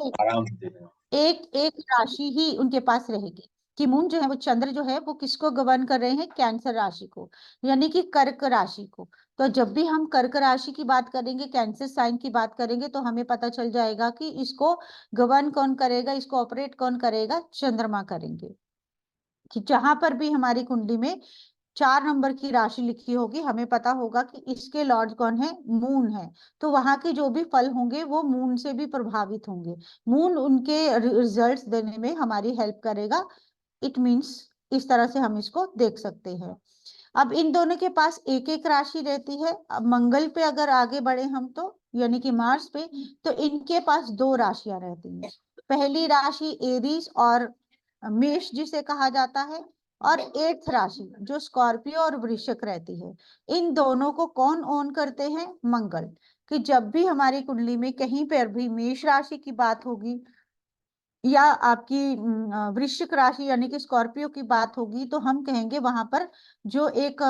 आराम से देख रहा हूँ। एक एक राशि ही उनके पास रहेगी। कि मून जो है वो चंद्र जो है वो किसको गवर्न कर रहे हैं, कैंसर राशि को, यानी कि कर्क राशि को। तो जब भी हम कर्क राशि की बात करेंगे, कैंसर साइन की बात करेंगे, तो हमें पता चल जाएगा कि इसको गवर्न कौन करेगा, इसको ऑपरेट कौन करेगा, चंद्रमा करेंगे। कि जहां पर भी हमारी कुंडली में 4 नंबर की राशि लिखी होगी, हमें पता होगा कि इसके लॉर्ड कौन है, मून है। तो वहां के जो भी फल होंगे वो मून से भी प्रभावित होंगे। मून उनके रिजल्ट्स देने में हमारी हेल्प करेगा। इट मीन्स इस तरह से हम इसको देख सकते हैं। अब इन दोनों के पास एक एक राशि रहती है। अब मंगल पे अगर आगे बढ़े हम, तो यानी कि मार्स पे, तो इनके पास 2 राशियां रहती हैं। पहली राशि एरीज और मेष जिसे कहा जाता है, और 8th राशि जो स्कॉर्पियो और वृश्चिक रहती है। इन दोनों को कौन ओन करते हैं, मंगल। कि जब भी हमारी कुंडली में कहीं पर भी मेष राशि की बात होगी या आपकी वृश्चिक राशि यानी कि स्कॉर्पियो की बात होगी, तो हम कहेंगे वहां पर जो एक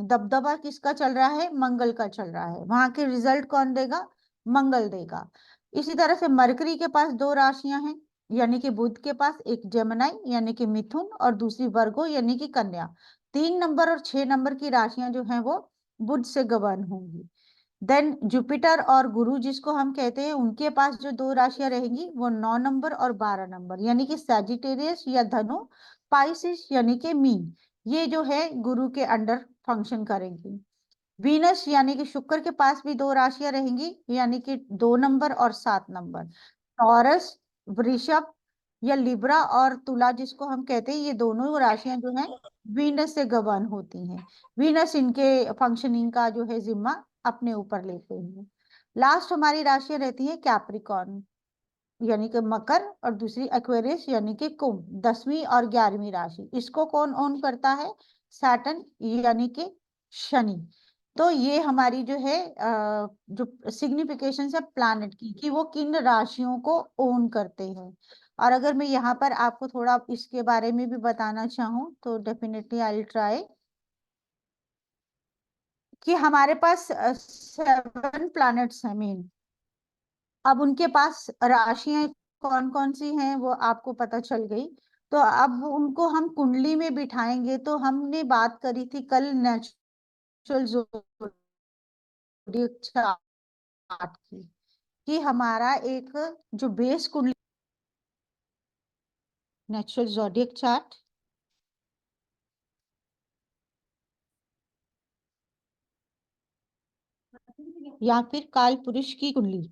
दबदबा किसका चल रहा है, मंगल का चल रहा है। वहां के रिजल्ट कौन देगा, मंगल देगा। इसी तरह से मरकरी के पास 2 राशियां हैं, यानी कि बुध के पास एक जेमिनाई यानी कि मिथुन और दूसरी वर्गो यानी कि कन्या। 3 नंबर और 6 नंबर की राशियां जो हैं वो बुध से गवर्न होंगी। देन जुपिटर और गुरु जिसको हम कहते हैं, उनके पास जो 2 राशियां रहेंगी वो 9 नंबर और 12 नंबर, यानी कि सैजिटेरियस या धनु, पाइसिस यानी कि मीन। ये जो है गुरु के अंडर फंक्शन करेंगी। वीनस यानी कि शुक्र के पास भी 2 राशियां रहेंगी, यानी कि 2 नंबर और 7 नंबर। टॉरस, वृषभ या लिब्रा और तुला जिसको हम कहते हैं, ये दोनों राशियां जो हैं वीनस से गवर्न होती हैं। वीनस इनके फंक्शनिंग का जो है जिम्मा अपने ऊपर लेते हैं। लास्ट हमारी राशियां रहती है कैप्रिकॉर्न यानी कि मकर, और दूसरी एक्वेरियस यानी कि कुंभ। 10वीं और 11वीं राशि इसको कौन ओन करता है, सैटर्न यानी कि शनि। तो ये हमारी जो है जो सिग्निफिकेशन है प्लैनेट की, कि वो किन राशियों को ओन करते हैं। और अगर मैं यहाँ पर आपको थोड़ा इसके बारे में भी बताना चाहूँ, तो डेफिनेटली आई विल ट्राई। कि हमारे पास 7 प्लैनेट्स हैं मेन। अब उनके पास राशियां कौन कौन सी हैं वो आपको पता चल गई। तो अब उनको हम कुंडली में बिठाएंगे। तो हमने बात करी थी कल नेचुरल ज़ोडिएक चार्ट की, कि हमारा एक जो बेस कुंडली, नेचुरल ज़ोडिएक चार्ट या फिर काल पुरुष की कुंडली,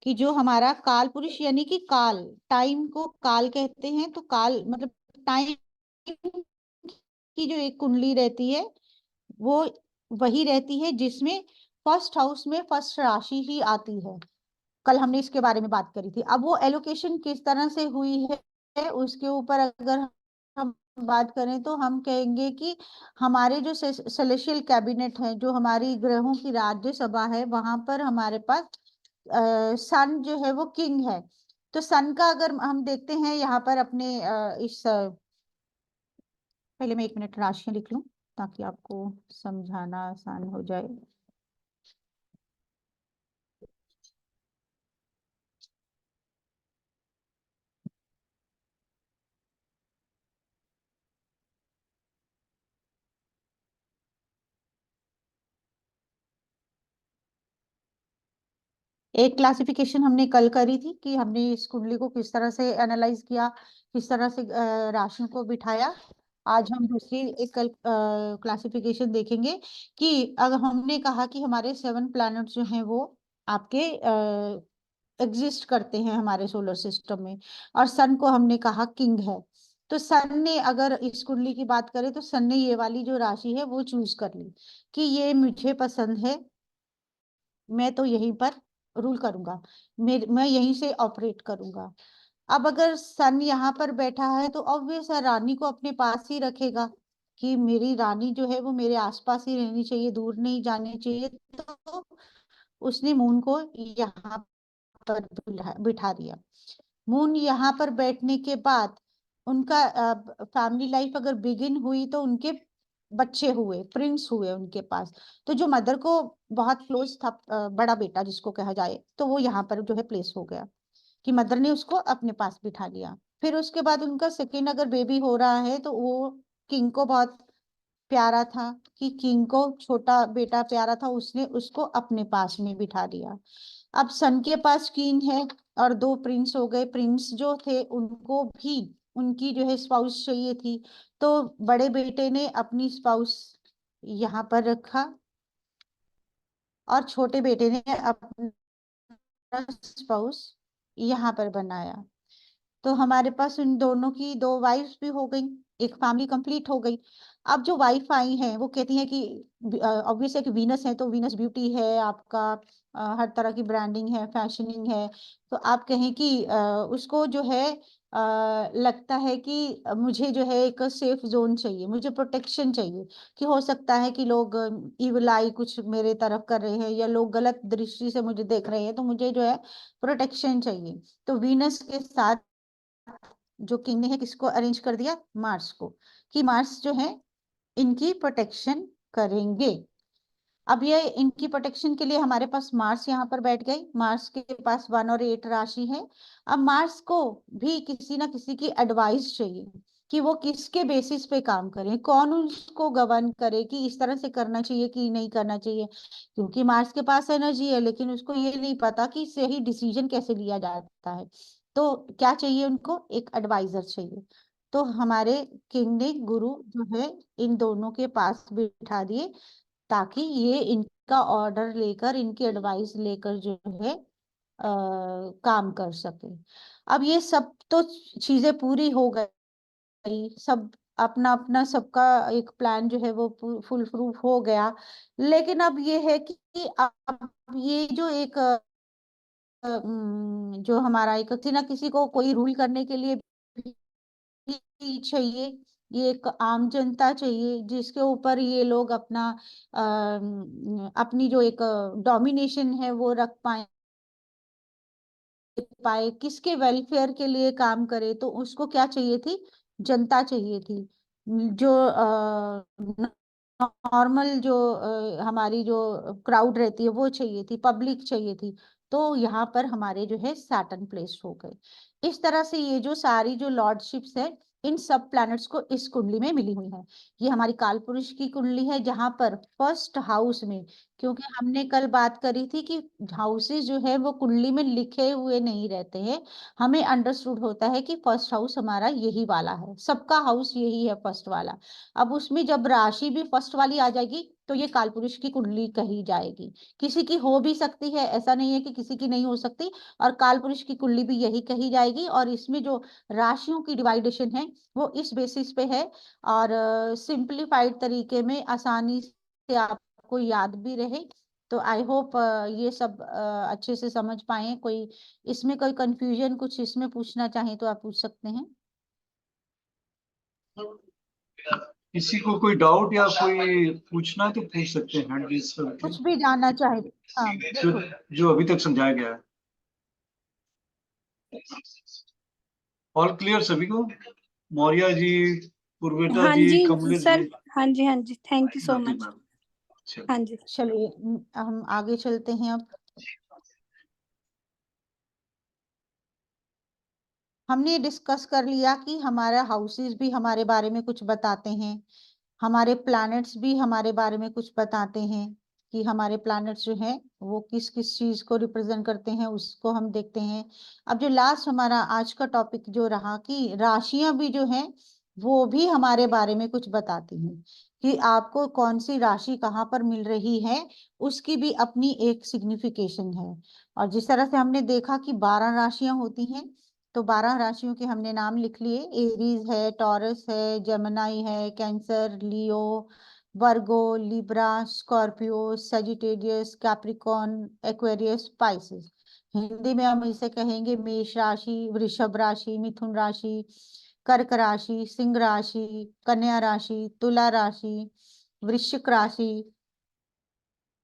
कि जो हमारा काल पुरुष यानी कि काल, टाइम को काल कहते हैं। तो काल मतलब टाइम की जो एक कुंडली रहती है वो वही रहती है जिसमें फर्स्ट हाउस में फर्स्ट राशि ही आती है। कल हमने इसके बारे में बात करी थी। अब वो एलोकेशन किस तरह से हुई है उसके ऊपर अगर हम बात करें, तो हम कहेंगे कि हमारे जो सेलेशियल कैबिनेट है, जो हमारी ग्रहों की राज्यसभा है, वहां पर हमारे पास सन जो है वो किंग है। तो सन का अगर हम देखते हैं यहाँ पर अपने पहले मैं 1 मिनट राशियां लिख लूं ताकि आपको समझाना आसान हो जाए। एक क्लासिफिकेशन हमने कल करी थी कि हमने इस कुंडली को किस तरह से एनालाइज किया, किस तरह से राशियों को बिठाया। आज हम दूसरी एक कल क्लासिफिकेशन देखेंगे। कि अगर हमने कहा कि हमारे 7 प्लैनेट जो हैं वो आपके एग्जिस्ट करते हैं हमारे सोलर सिस्टम में, और सन को हमने कहा किंग है। तो सन ने, अगर इस कुंडली की बात करें, तो सन ने ये वाली जो राशि है वो चूज कर ली कि ये मुझे पसंद है, मैं तो यहीं पर रूल करूंगा, मैं यहीं से ऑपरेट करूंगा। अब अगर सन यहाँ पर बैठा है तो ऑब्वियस है रानी को अपने पास ही रखेगा, कि मेरी रानी जो है वो मेरे आसपास ही रहनी चाहिए, दूर नहीं जानी चाहिए। तो उसने मून को यहाँ पर बिठा दिया। मून यहाँ पर बैठने के बाद उनका फैमिली लाइफ अगर बिगिन हुई, तो उनके बच्चे हुए, प्रिंस हुए उनके पास। तो जो मदर को बहुत क्लोज था, बड़ा बेटा जिसको कहा जाए, तो वो यहाँ पर जो है प्लेस हो गया, कि मदर ने उसको अपने पास बिठा लिया। फिर उसके बाद उनका सेकेंड अगर बेबी हो रहा है तो वो किंग को बहुत प्यारा था, कि किंग को छोटा बेटा प्यारा था, उसने उसको अपने पास में बिठा दिया। अब सन के पास क्वीन है और दो प्रिंस हो गए। प्रिंस जो थे उनको भी उनकी जो है स्पाउस चाहिए थी, तो बड़े बेटे ने अपनी स्पाउस यहाँ पर रखा और छोटे बेटे ने अपना स्पाउस यहाँ पर बनाया। तो हमारे पास उन दोनों की दो वाइफ्स भी हो गई, एक फैमिली कंप्लीट हो गई। अब जो वाइफ आई हैं वो कहती हैं कि ऑब्वियस है कि वीनस है तो वीनस ब्यूटी है आपका, हर तरह की ब्रांडिंग है, फैशनिंग है। तो आप कहें कि उसको जो है लगता है कि मुझे जो है एक सेफ जोन चाहिए, मुझे प्रोटेक्शन चाहिए, कि हो सकता है कि लोग इविल आई कुछ मेरे तरफ कर रहे हैं या लोग गलत दृष्टि से मुझे देख रहे हैं, तो मुझे जो है प्रोटेक्शन चाहिए। तो वीनस के साथ जो किंग ने है किसको अरेंज कर दिया, मार्स को, कि मार्स जो है इनकी प्रोटेक्शन करेंगे। अब ये इनकी प्रोटेक्शन के लिए हमारे पास मार्स यहाँ पर बैठ गई। मार्स के पास 1 और 8 राशि है। अब मार्स को भी किसी ना किसी की एडवाइस चाहिए कि वो किसके बेसिस पे काम करें, कौन उसको गवर्न करे कि इस तरह से करना चाहिए कि नहीं करना चाहिए, क्योंकि मार्स के पास एनर्जी है लेकिन उसको ये नहीं पता कि सही डिसीजन कैसे लिया जाता है। तो क्या चाहिए उनको, एक एडवाइजर चाहिए। तो हमारे किंग ने गुरु जो है इन दोनों के पास बिठा दिए, ताकि ये इनका ऑर्डर लेकर, इनकी एडवाइस लेकर जो है काम कर सके। अब ये सब तो चीजें पूरी हो गई, सब अपना अपना सबका एक प्लान जो है वो फुल प्रूफ हो गया। लेकिन अब ये है कि अब ये जो एक जो हमारा एक किसी ना किसी को कोई रूल करने के लिए भी चाहिए, ये एक आम जनता चाहिए जिसके ऊपर ये लोग अपना अपनी जो एक डोमिनेशन है वो रख पाए, किसके वेलफेयर के लिए काम करे। तो उसको क्या चाहिए थी, जनता चाहिए थी, जो नॉर्मल जो हमारी जो क्राउड रहती है वो चाहिए थी, पब्लिक चाहिए थी। तो यहाँ पर हमारे जो है सैटर्न प्लेस हो गए। इस तरह से ये जो सारी जो लॉर्डशिप्स है इन सब प्लैनेट्स को इस कुंडली में मिली हुई है। ये हमारी कालपुरुष की कुंडली है जहां पर फर्स्ट हाउस में, क्योंकि हमने कल बात करी थी कि हाउसेस जो है वो कुंडली में लिखे हुए नहीं रहते हैं, हमें अंडरस्टूड होता है कि फर्स्ट हाउस हमारा यही वाला है, सबका हाउस यही है फर्स्ट वाला। अब उसमें जब राशि भी फर्स्ट वाली आ जाएगी तो ये कालपुरुष की कुंडली कही जाएगी। किसी की हो भी सकती है, ऐसा नहीं है कि किसी की नहीं हो सकती, और कालपुरुष की कुंडली भी यही कही जाएगी। और इसमें जो राशियों की डिवाइडेशन है वो इस बेसिस पे है, और सिंप्लीफाइड तरीके में आसानी से आपको याद भी रहे। तो आई होप ये सब अच्छे से समझ पाए। कोई इसमें कोई कंफ्यूजन कुछ इसमें पूछना चाहे तो आप पूछ सकते हैं। किसी को कोई डाउट या कोई पूछना है तो पूछ सकते हैं, हैंड रेज करके। कुछ भी जानना चाहे, हाँ जो बिल्कुल। जो अभी तक समझाया गया है। ऑल क्लियर सभी को? मौर्य जी, पूर्वेटा हाँ जी, जी कमलेश सर, जी। हाँ जी, हाँ जी, थैंक यू सो हाँ जी मच। मैम। चलिए। हाँ जी। चलिए हम आगे चलते हैं। अब हमने डिस्कस कर लिया कि हमारा हाउसेस भी हमारे बारे में कुछ बताते हैं, हमारे प्लैनेट्स भी हमारे बारे में कुछ बताते हैं, कि हमारे प्लैनेट्स जो हैं वो किस किस चीज को रिप्रेजेंट करते हैं उसको हम देखते हैं। अब जो लास्ट हमारा आज का टॉपिक जो रहा कि राशियां भी जो हैं वो भी हमारे बारे में कुछ बताती हैं, कि आपको कौन सी राशि कहाँ पर मिल रही है उसकी भी अपनी एक सिग्निफिकेशन है। और जिस तरह से हमने देखा कि 12 राशियां होती हैं, तो 12 राशियों के हमने नाम लिख लिए। एरीज है, टॉरस है, जेमिनाई है, Cancer, Leo, Virgo, Libra, Scorpio, Sagittarius, Capricorn, Aquarius, Pisces. Hindi में हम इसे कहेंगे मेष राशि, वृषभ राशि, मिथुन राशि, कर्क राशि, सिंह राशि, कन्या राशि, तुला राशि, वृश्चिक राशि,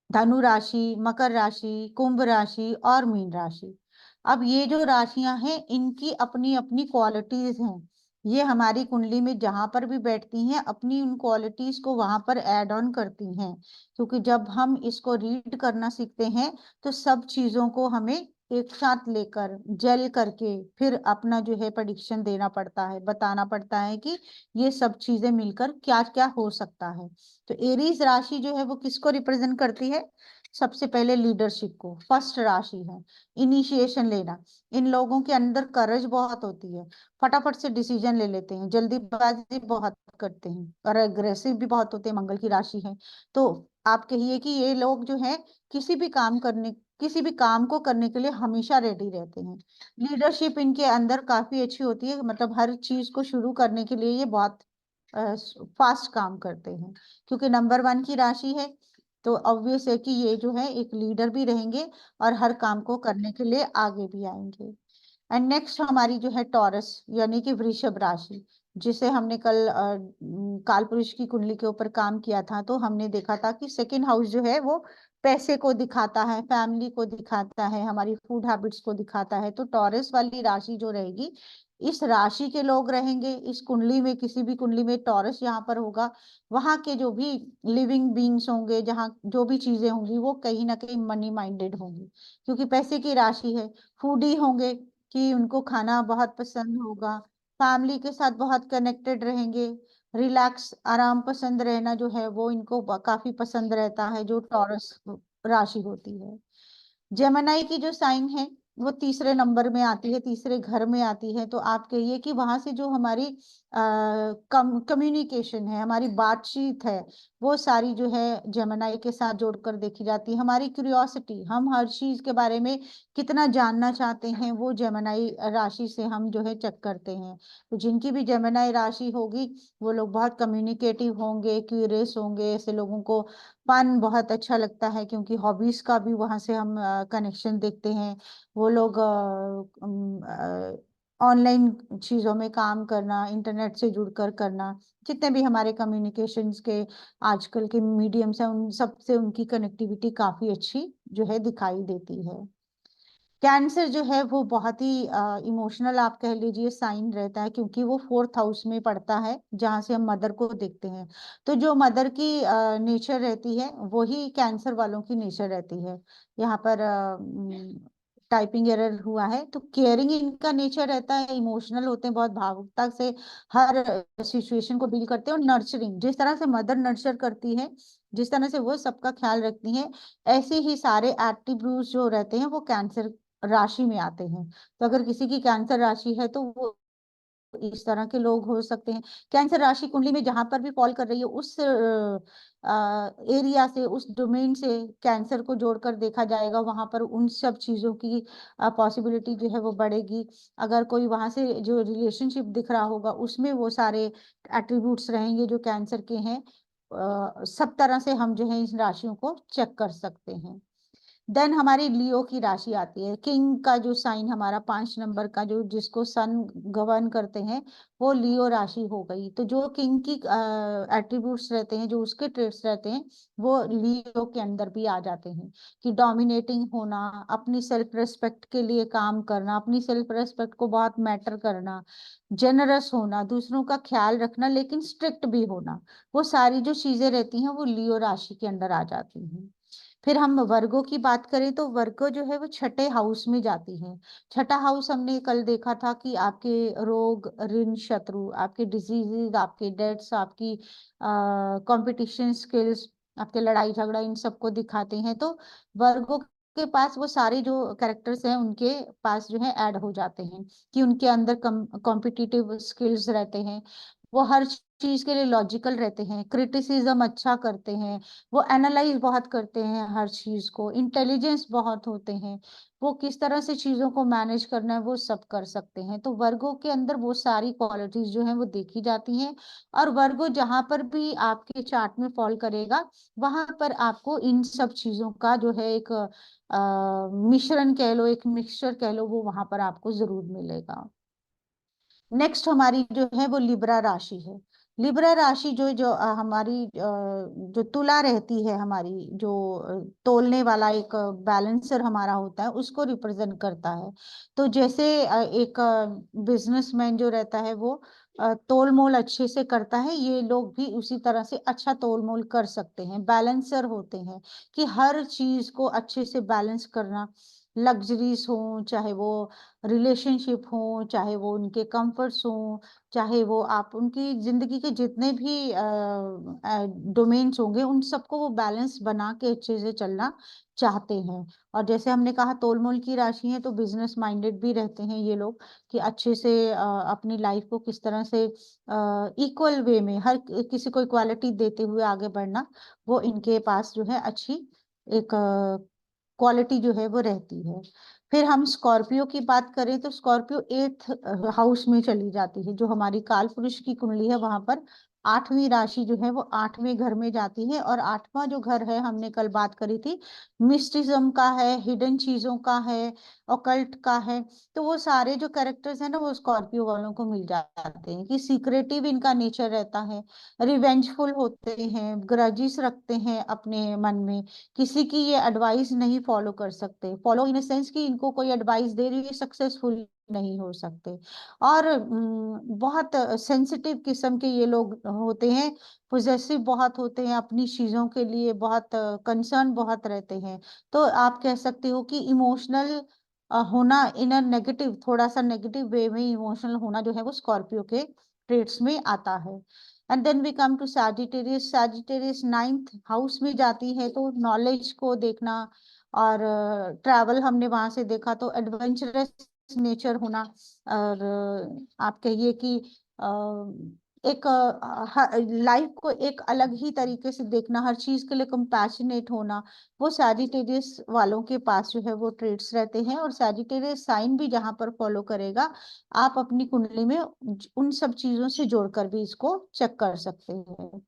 धनु राशि, मकर राशि, कुंभ राशि और मीन राशि। अब ये जो राशियां हैं इनकी अपनी अपनी क्वालिटीज हैं। ये हमारी कुंडली में जहां पर भी बैठती हैं अपनी उन क्वालिटीज को वहां पर ऐड ऑन करती हैं, क्योंकि जब हम इसको रीड करना सीखते हैं तो सब चीजों को हमें एक साथ लेकर जेल करके फिर अपना जो है प्रेडिक्शन देना पड़ता है, बताना पड़ता है कि ये सब चीजें मिलकर क्या क्या हो सकता है। तो एरीज राशि जो है वो किसको रिप्रेजेंट करती है? सबसे पहले लीडरशिप को, फर्स्ट राशि है, इनिशिएशन लेना। इन लोगों के अंदर करज बहुत होती है, फटाफट से डिसीजन ले लेते हैं, जल्दीबाजी बहुत करते हैं और अग्रेसिव भी बहुत होते हैं, मंगल की राशि है। तो आप कहिए कि ये लोग जो है किसी भी काम को करने के लिए हमेशा रेडी रहते हैं। लीडरशिप इनके अंदर काफी अच्छी होती है, मतलब हर चीज को शुरू करने के लिए ये बहुत फास्ट काम करते हैं, क्योंकि नंबर 1 की राशि है। तो ऑब्वियस है कि ये जो है एक लीडर भी रहेंगे और हर काम को करने के लिए आगे भी आएंगे। एंड नेक्स्ट हमारी जो है टॉरस यानी कि वृषभ राशि, जिसे हमने कल काल पुरुष की कुंडली के ऊपर काम किया था, तो हमने देखा था कि सेकंड हाउस जो है वो पैसे को दिखाता है, फैमिली को दिखाता है, हमारी फूड हैबिट्स को दिखाता है। तो टॉरस वाली राशि जो रहेगी, इस राशि के लोग रहेंगे इस कुंडली में, किसी भी कुंडली में टॉरस यहाँ पर होगा, वहां के जो भी लिविंग बींग्स होंगे, जहाँ जो भी चीजें होंगी वो कहीं ना कहीं मनी माइंडेड होंगी, क्योंकि पैसे की राशि है। फूडी होंगे कि उनको खाना बहुत पसंद होगा, फैमिली के साथ बहुत कनेक्टेड रहेंगे, रिलैक्स आराम पसंद रहना जो है वो इनको काफी पसंद रहता है, जो टॉरस राशि होती है। जेमिनी की जो साइन है वो तीसरे नंबर में आती है, तीसरे घर में आती है। तो आप कहिए कि वहां से जो हमारी कम्युनिकेशन है, हमारी बातचीत है, वो सारी जो है जेमिनी के साथ जोड़कर देखी जाती है। हमारी क्यूरियोसिटी, हम हर चीज के बारे में कितना जानना चाहते हैं, वो जेमिनी राशि से हम जो है चेक करते हैं। तो जिनकी भी जेमिनी राशि होगी वो लोग बहुत कम्युनिकेटिव होंगे, क्यूरियस होंगे, ऐसे लोगों को फन बहुत अच्छा लगता है, क्योंकि हॉबीज का भी वहां से हम कनेक्शन देखते हैं। वो लोग ऑनलाइन चीजों में काम करना, इंटरनेट से जुड़कर करना, जितने भी हमारे कम्युनिकेशंस के आजकल के मीडियम्स हैं, उन सब से उनकी कनेक्टिविटी काफी अच्छी जो है दिखाई देती है। कैंसर जो है वो बहुत ही इमोशनल आप कह लीजिए साइन रहता है, क्योंकि वो 4th हाउस में पड़ता है, जहां से हम मदर को देखते हैं। तो जो मदर की नेचर रहती है वही कैंसर वालों की नेचर रहती है। यहाँ पर टाइपिंग एरर हुआ है। तो केयरिंग इनका नेचर रहता है, इमोशनल होते हैं, बहुत भावुकता से हर सिचुएशन को डील करते हैं। और नर्चरिंग, जिस तरह से मदर नर्चर करती है, जिस तरह से वो सबका ख्याल रखती है, ऐसे ही सारे एट्रीब्यूट्स जो रहते हैं वो कैंसर राशि में आते हैं। तो अगर किसी की कैंसर राशि है तो वो इस तरह के लोग हो सकते हैं। कैंसर राशि कुंडली में जहां पर भी फॉल कर रही है, उस एरिया से, उस डोमेन से कैंसर को जोड़कर देखा जाएगा, वहां पर उन सब चीजों की पॉसिबिलिटी जो है वो बढ़ेगी। अगर कोई वहां से जो रिलेशनशिप दिख रहा होगा उसमें वो सारे एट्रीब्यूट्स रहेंगे जो कैंसर के हैं। सब तरह से हम जो है इन राशियों को चेक कर सकते हैं। देन हमारी लियो की राशि आती है। किंग का जो साइन हमारा 5 नंबर का, जो जिसको सन गवर्न करते हैं, वो लियो राशि हो गई। तो जो किंग की एट्रीब्यूट्स रहते हैं, जो उसके ट्रेट्स रहते हैं, वो लियो के अंदर भी आ जाते हैं। कि डोमिनेटिंग होना, अपनी सेल्फ रेस्पेक्ट के लिए काम करना, अपनी सेल्फ रेस्पेक्ट को बहुत मैटर करना, जेनरस होना, दूसरों का ख्याल रखना, लेकिन स्ट्रिक्ट भी होना, वो सारी जो चीजें रहती हैं वो लियो राशि के अंदर आ जाती हैं। फिर हम वर्गो की बात करें तो वर्गो जो है वो छठे हाउस में जाती है। छठा हाउस हमने कल देखा था कि आपके रोग, ऋण, शत्रु, आपके डिजीजेज, आपके डेथ्स, आपकी कंपटीशन स्किल्स, आपके लड़ाई झगड़ा, इन सबको दिखाते हैं। तो वर्गो के पास वो सारे जो कैरेक्टर्स हैं उनके पास जो है ऐड हो जाते हैं, कि उनके अंदर कॉम्पिटिटिव स्किल्स रहते हैं, वो हर चीज के लिए लॉजिकल रहते हैं, क्रिटिसिज्म अच्छा करते हैं, वो एनालाइज बहुत करते हैं हर चीज को, इंटेलिजेंस बहुत होते हैं, वो किस तरह से चीजों को मैनेज करना है वो सब कर सकते हैं। तो वर्गो के अंदर वो सारी क्वालिटीज जो हैं वो देखी जाती हैं। और वर्गो जहां पर भी आपके चार्ट में फॉल करेगा, वहां पर आपको इन सब चीजों का जो है एक मिश्रण कह लो, एक मिक्सचर कह लो, वो वहां पर आपको जरूर मिलेगा। नेक्स्ट हमारी जो है वो लिब्रा राशि है। लिब्रा राशि जो जो हमारी जो तुला रहती है, हमारी जो तोलने वाला एक बैलेंसर हमारा होता है, उसको रिप्रेजेंट करता है। तो जैसे एक बिजनेसमैन जो रहता है वो तोल मोल अच्छे से करता है, ये लोग भी उसी तरह से अच्छा तोल मोल कर सकते हैं, बैलेंसर होते हैं, कि हर चीज को अच्छे से बैलेंस करना, लग्जरीज हो, चाहे वो रिलेशनशिप हो, चाहे वो उनके कंफर्ट्स हो, चाहे वो आप उनकी जिंदगी के जितने भी डोमेन्स होंगे, उन सबको वो बैलेंस बना के अच्छे से चलना चाहते हैं। और जैसे हमने कहा तोल मोल की राशि है, तो बिजनेस माइंडेड भी रहते हैं ये लोग, कि अच्छे से अपनी लाइफ को किस तरह से इक्वल वे में हर किसी को इक्वालिटी देते हुए आगे बढ़ना, वो इनके पास जो है अच्छी एक क्वालिटी जो है वो रहती है। फिर हम स्कॉर्पियो की बात करें तो स्कॉर्पियो 8th हाउस में चली जाती है। जो हमारी काल पुरुष की कुंडली है वहां पर 8वीं राशि जो है वो 8वें घर में जाती है। और 8वां जो घर है, हमने कल बात करी थी, मिस्टिज्म का है, हिडन चीजों का है, ऑकल्ट का है। तो वो सारे जो कैरेक्टर्स है ना, वो स्कॉर्पियो वालों को मिल जाते हैं, कि सीक्रेटिव इनका नेचर रहता है, रिवेंजफुल होते हैं, ग्रजिस रखते हैं अपने मन में, किसी की ये एडवाइस नहीं फॉलो कर सकते, फॉलो इन सेंस कि इनको कोई एडवाइस दे रही है सक्सेसफुल नहीं हो सकते। और बहुत सेंसिटिव किस्म के ये लोग होते हैं, पोजेसिव बहुत होते हैं, अपनी चीजों के लिए बहुत कंसर्न बहुत रहते हैं। तो आप कह सकते हो कि इमोशनल होना इन अ नेगेटिव, थोड़ा सा नेगेटिव वे में इमोशनल होना जो है वो स्कॉर्पियो के ट्रेट्स में आता है। And then we come to Sagittarius. Sagittarius 9th house में जाती है, तो नॉलेज को देखना और ट्रैवल हमने वहां से देखा, तो एडवेंचरस नेचर होना। और आप कहिए कि एक लाइफ को एक अलग ही तरीके से देखना, हर चीज के लिए कंपैशनेट होना, वो सैजिटेरियस वालों के पास जो है वो ट्रेड्स रहते हैं। और सैजिटेरियस साइन भी जहां पर फॉलो करेगा, आप अपनी कुंडली में उन सब चीजों से जोड़कर भी इसको चेक कर सकते हैं।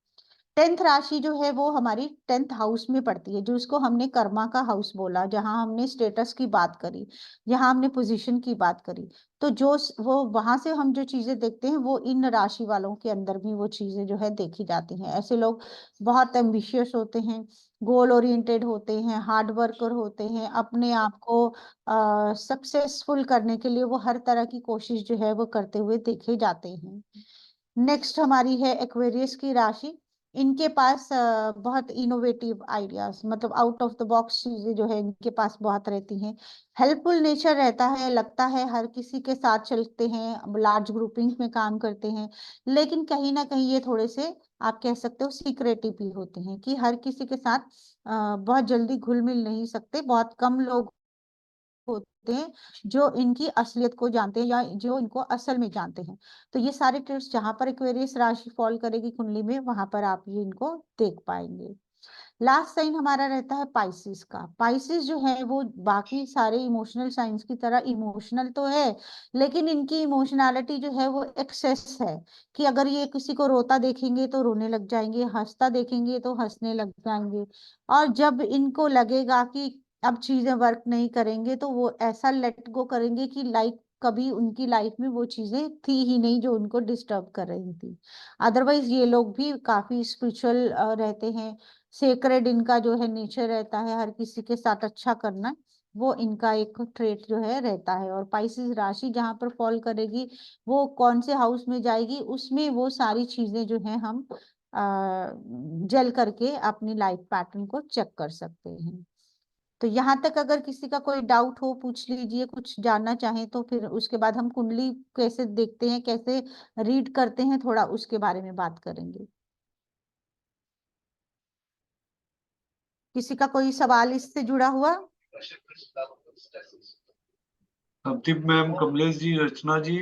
10th राशि जो है वो हमारी 10th हाउस में पड़ती है, जो इसको हमने कर्मा का हाउस बोला, जहां हमने स्टेटस की बात करी, जहां हमने पोजीशन की बात करी। तो जो वो वहां से हम जो चीजें देखते हैं, वो इन राशि वालों के अंदर भी वो चीजें जो है देखी जाती हैं। ऐसे लोग बहुत एम्बिशियस होते हैं, गोल ओरिएंटेड होते हैं, हार्ड वर्कर होते हैं, अपने आप को सक्सेसफुल करने के लिए वो हर तरह की कोशिश जो है वो करते हुए देखे जाते हैं। नेक्स्ट हमारी है एक्वेरियस की राशि। इनके पास बहुत इनोवेटिव आइडियाज, मतलब आउट ऑफ द बॉक्स चीजें जो है इनके पास बहुत रहती हैं। हेल्पफुल नेचर रहता है, लगता है हर किसी के साथ चलते हैं, लार्ज ग्रुपिंग्स में काम करते हैं, लेकिन कहीं ना कहीं ये थोड़े से आप कह सकते हो सीक्रेटिव भी होते हैं, कि हर किसी के साथ बहुत जल्दी घुल मिल नहीं सकते। बहुत कम लोग होते हैं जो इनकी असलियत को जानते हैं, या जो इनको असल में जानते हैं। तो ये सारे ट्रेड्स जहां पर एक्वेरियस राशि फॉल करेगी कुंडली में, वहां पर आप ये इनको देख पाएंगे। लास्ट साइन हमारा रहता है पाइसिस का। पाइसिस जो है वो बाकी सारे इमोशनल साइंस की तरह इमोशनल तो है, लेकिन इनकी इमोशनैलिटी जो है वो एक्सेस है, कि अगर ये किसी को रोता देखेंगे तो रोने लग जाएंगे, हंसता देखेंगे तो हंसने लग जाएंगे। और जब इनको लगेगा कि अब चीजें वर्क नहीं करेंगे, तो वो ऐसा लेट गो करेंगे कि लाइक कभी उनकी लाइफ में वो चीजें थी ही नहीं जो उनको डिस्टर्ब कर रही थी। अदरवाइज ये लोग भी काफी स्पिरिचुअल रहते हैं, सेक्रेड इनका जो है नेचर रहता है, हर किसी के साथ अच्छा करना, वो इनका एक ट्रेट जो है रहता है। और पाइसिस राशि जहां पर फॉल करेगी, वो कौन से हाउस में जाएगी, उसमें वो सारी चीजें जो है हम जल करके अपनी लाइफ पैटर्न को चेक कर सकते हैं। तो यहाँ तक अगर किसी का कोई डाउट हो पूछ लीजिए, कुछ जानना चाहें तो, फिर उसके बाद हम कुंडली कैसे देखते हैं, कैसे रीड करते हैं, थोड़ा उसके बारे में बात करेंगे। किसी का कोई सवाल इससे जुड़ा हुआ? Navdeep ma'am, Kamlesh ji, Rachna ji.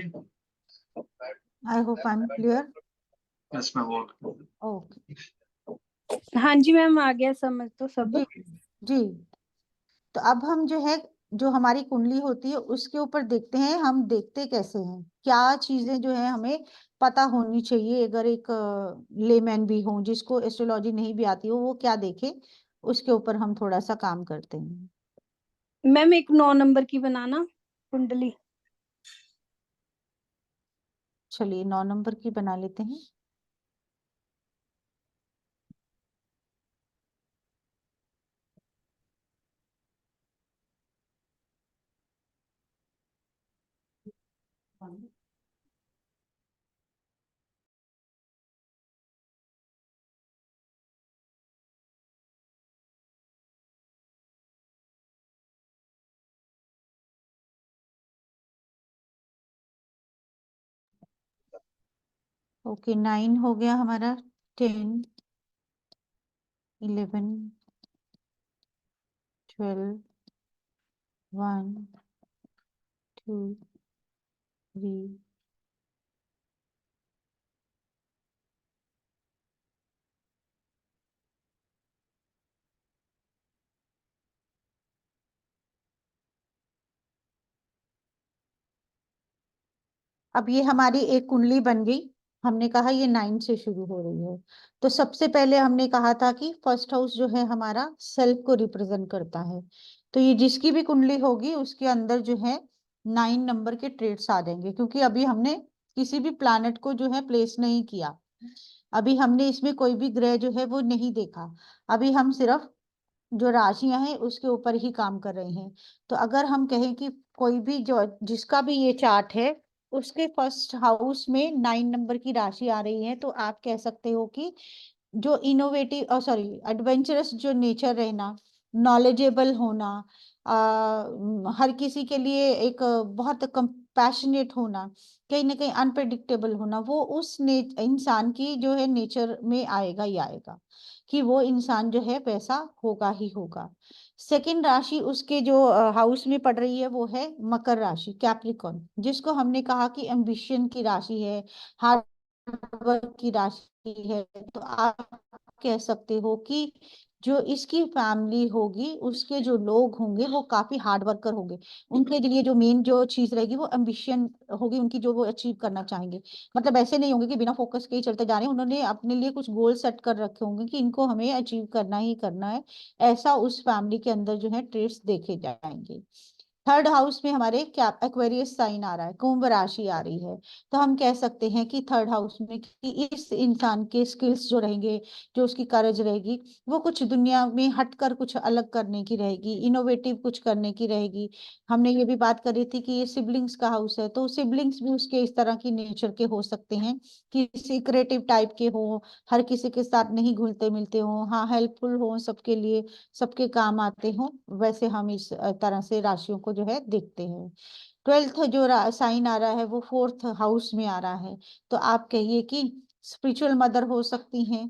I hope I am clear. Yes ma'am, okay. Okay. हाँ जी मैम, आ गया समझ तो सब। जी जी। तो अब हम जो है, जो हमारी कुंडली होती है उसके ऊपर देखते हैं, हम देखते कैसे हैं, क्या चीजें जो है हमें पता होनी चाहिए। अगर एक लेमैन भी हो जिसको एस्ट्रोलॉजी नहीं भी आती हो, वो क्या देखे, उसके ऊपर हम थोड़ा सा काम करते हैं। मैम एक 9 नंबर की बनाना कुंडली। चलिए 9 नंबर की बना लेते हैं। ओके, 9 हो गया हमारा, 10, 11, 12, 1, 2, 3, अब ये हमारी एक कुंडली बन गई। हमने कहा ये 9 से शुरू हो रही है। तो सबसे पहले हमने कहा था कि फर्स्ट हाउस जो है हमारा सेल्फ को रिप्रेजेंट करता है। तो ये जिसकी भी कुंडली होगी उसके अंदर जो है 9 नंबर के ट्रेड्स आ जाएंगे, क्योंकि अभी हमने किसी भी प्लैनेट को जो है प्लेस नहीं किया। अभी हमने इसमें कोई भी ग्रह जो है वो नहीं देखा। अभी हम सिर्फ जो राशियां हैं उसके ऊपर ही काम कर रहे हैं। तो अगर हम कहें कि कोई भी जो जिसका भी ये चार्ट है उसके फर्स्ट हाउस में 9 नंबर की राशि आ रही है, तो आप कह सकते हो कि जो इनोवेटिव सॉरी एडवेंचरस जो नेचर रहना, नॉलेजेबल होना, हर किसी के लिए एक बहुत कंपैशनेट होना, कहीं ना कहीं अनप्रेडिक्टेबल होना, वो उस इंसान की जो है नेचर में आएगा ही आएगा, कि वो इंसान जो है वैसा होगा ही होगा। सेकंड राशि उसके जो हाउस में पड़ रही है वो है मकर राशि, कैप्रिकॉर्न, जिसको हमने कहा कि एम्बिशन की राशि है, हार्ड वर्क की राशि है। तो आप कह सकते हो कि जो इसकी फैमिली होगी उसके जो लोग होंगे वो काफी हार्ड वर्कर होंगे। उनके लिए जो मेन जो चीज रहेगी वो एम्बिशन होगी उनकी, जो वो अचीव करना चाहेंगे। मतलब ऐसे नहीं होंगे कि बिना फोकस के ही चलते जा रहे हैं, उन्होंने अपने लिए कुछ गोल सेट कर रखे होंगे कि इनको हमें अचीव करना ही करना है। ऐसा उस फैमिली के अंदर जो है ट्रेड्स देखे जाएंगे। थर्ड हाउस में हमारे क्या एक्वेरियस साइन आ रहा है, कुंभ राशि आ रही है। तो हम कह सकते हैं कि थर्ड हाउस में कि इस इंसान के स्किल्स जो रहेंगे, जो उसकी करेज रहेगी, वो कुछ दुनिया में हटकर कुछ अलग करने की रहेगी, इनोवेटिव कुछ करने की रहेगी। हमने ये भी बात करी थी कि ये सिबलिंग्स का हाउस है, तो सिबलिंग्स भी उसके इस तरह की नेचर के हो सकते हैं कि सीक्रेटिव टाइप के हो, हर किसी के साथ नहीं घुलते मिलते हो, हाँ हेल्पफुल हो सबके लिए, सबके काम आते हो। वैसे हम इस तरह से राशियों को जो है देखते हैं। 12th जो साइन आ रहा है वो 4th हाउस में आ रहा है। तो आप कहिए कि स्पिरिचुअल मदर हो सकती हैं,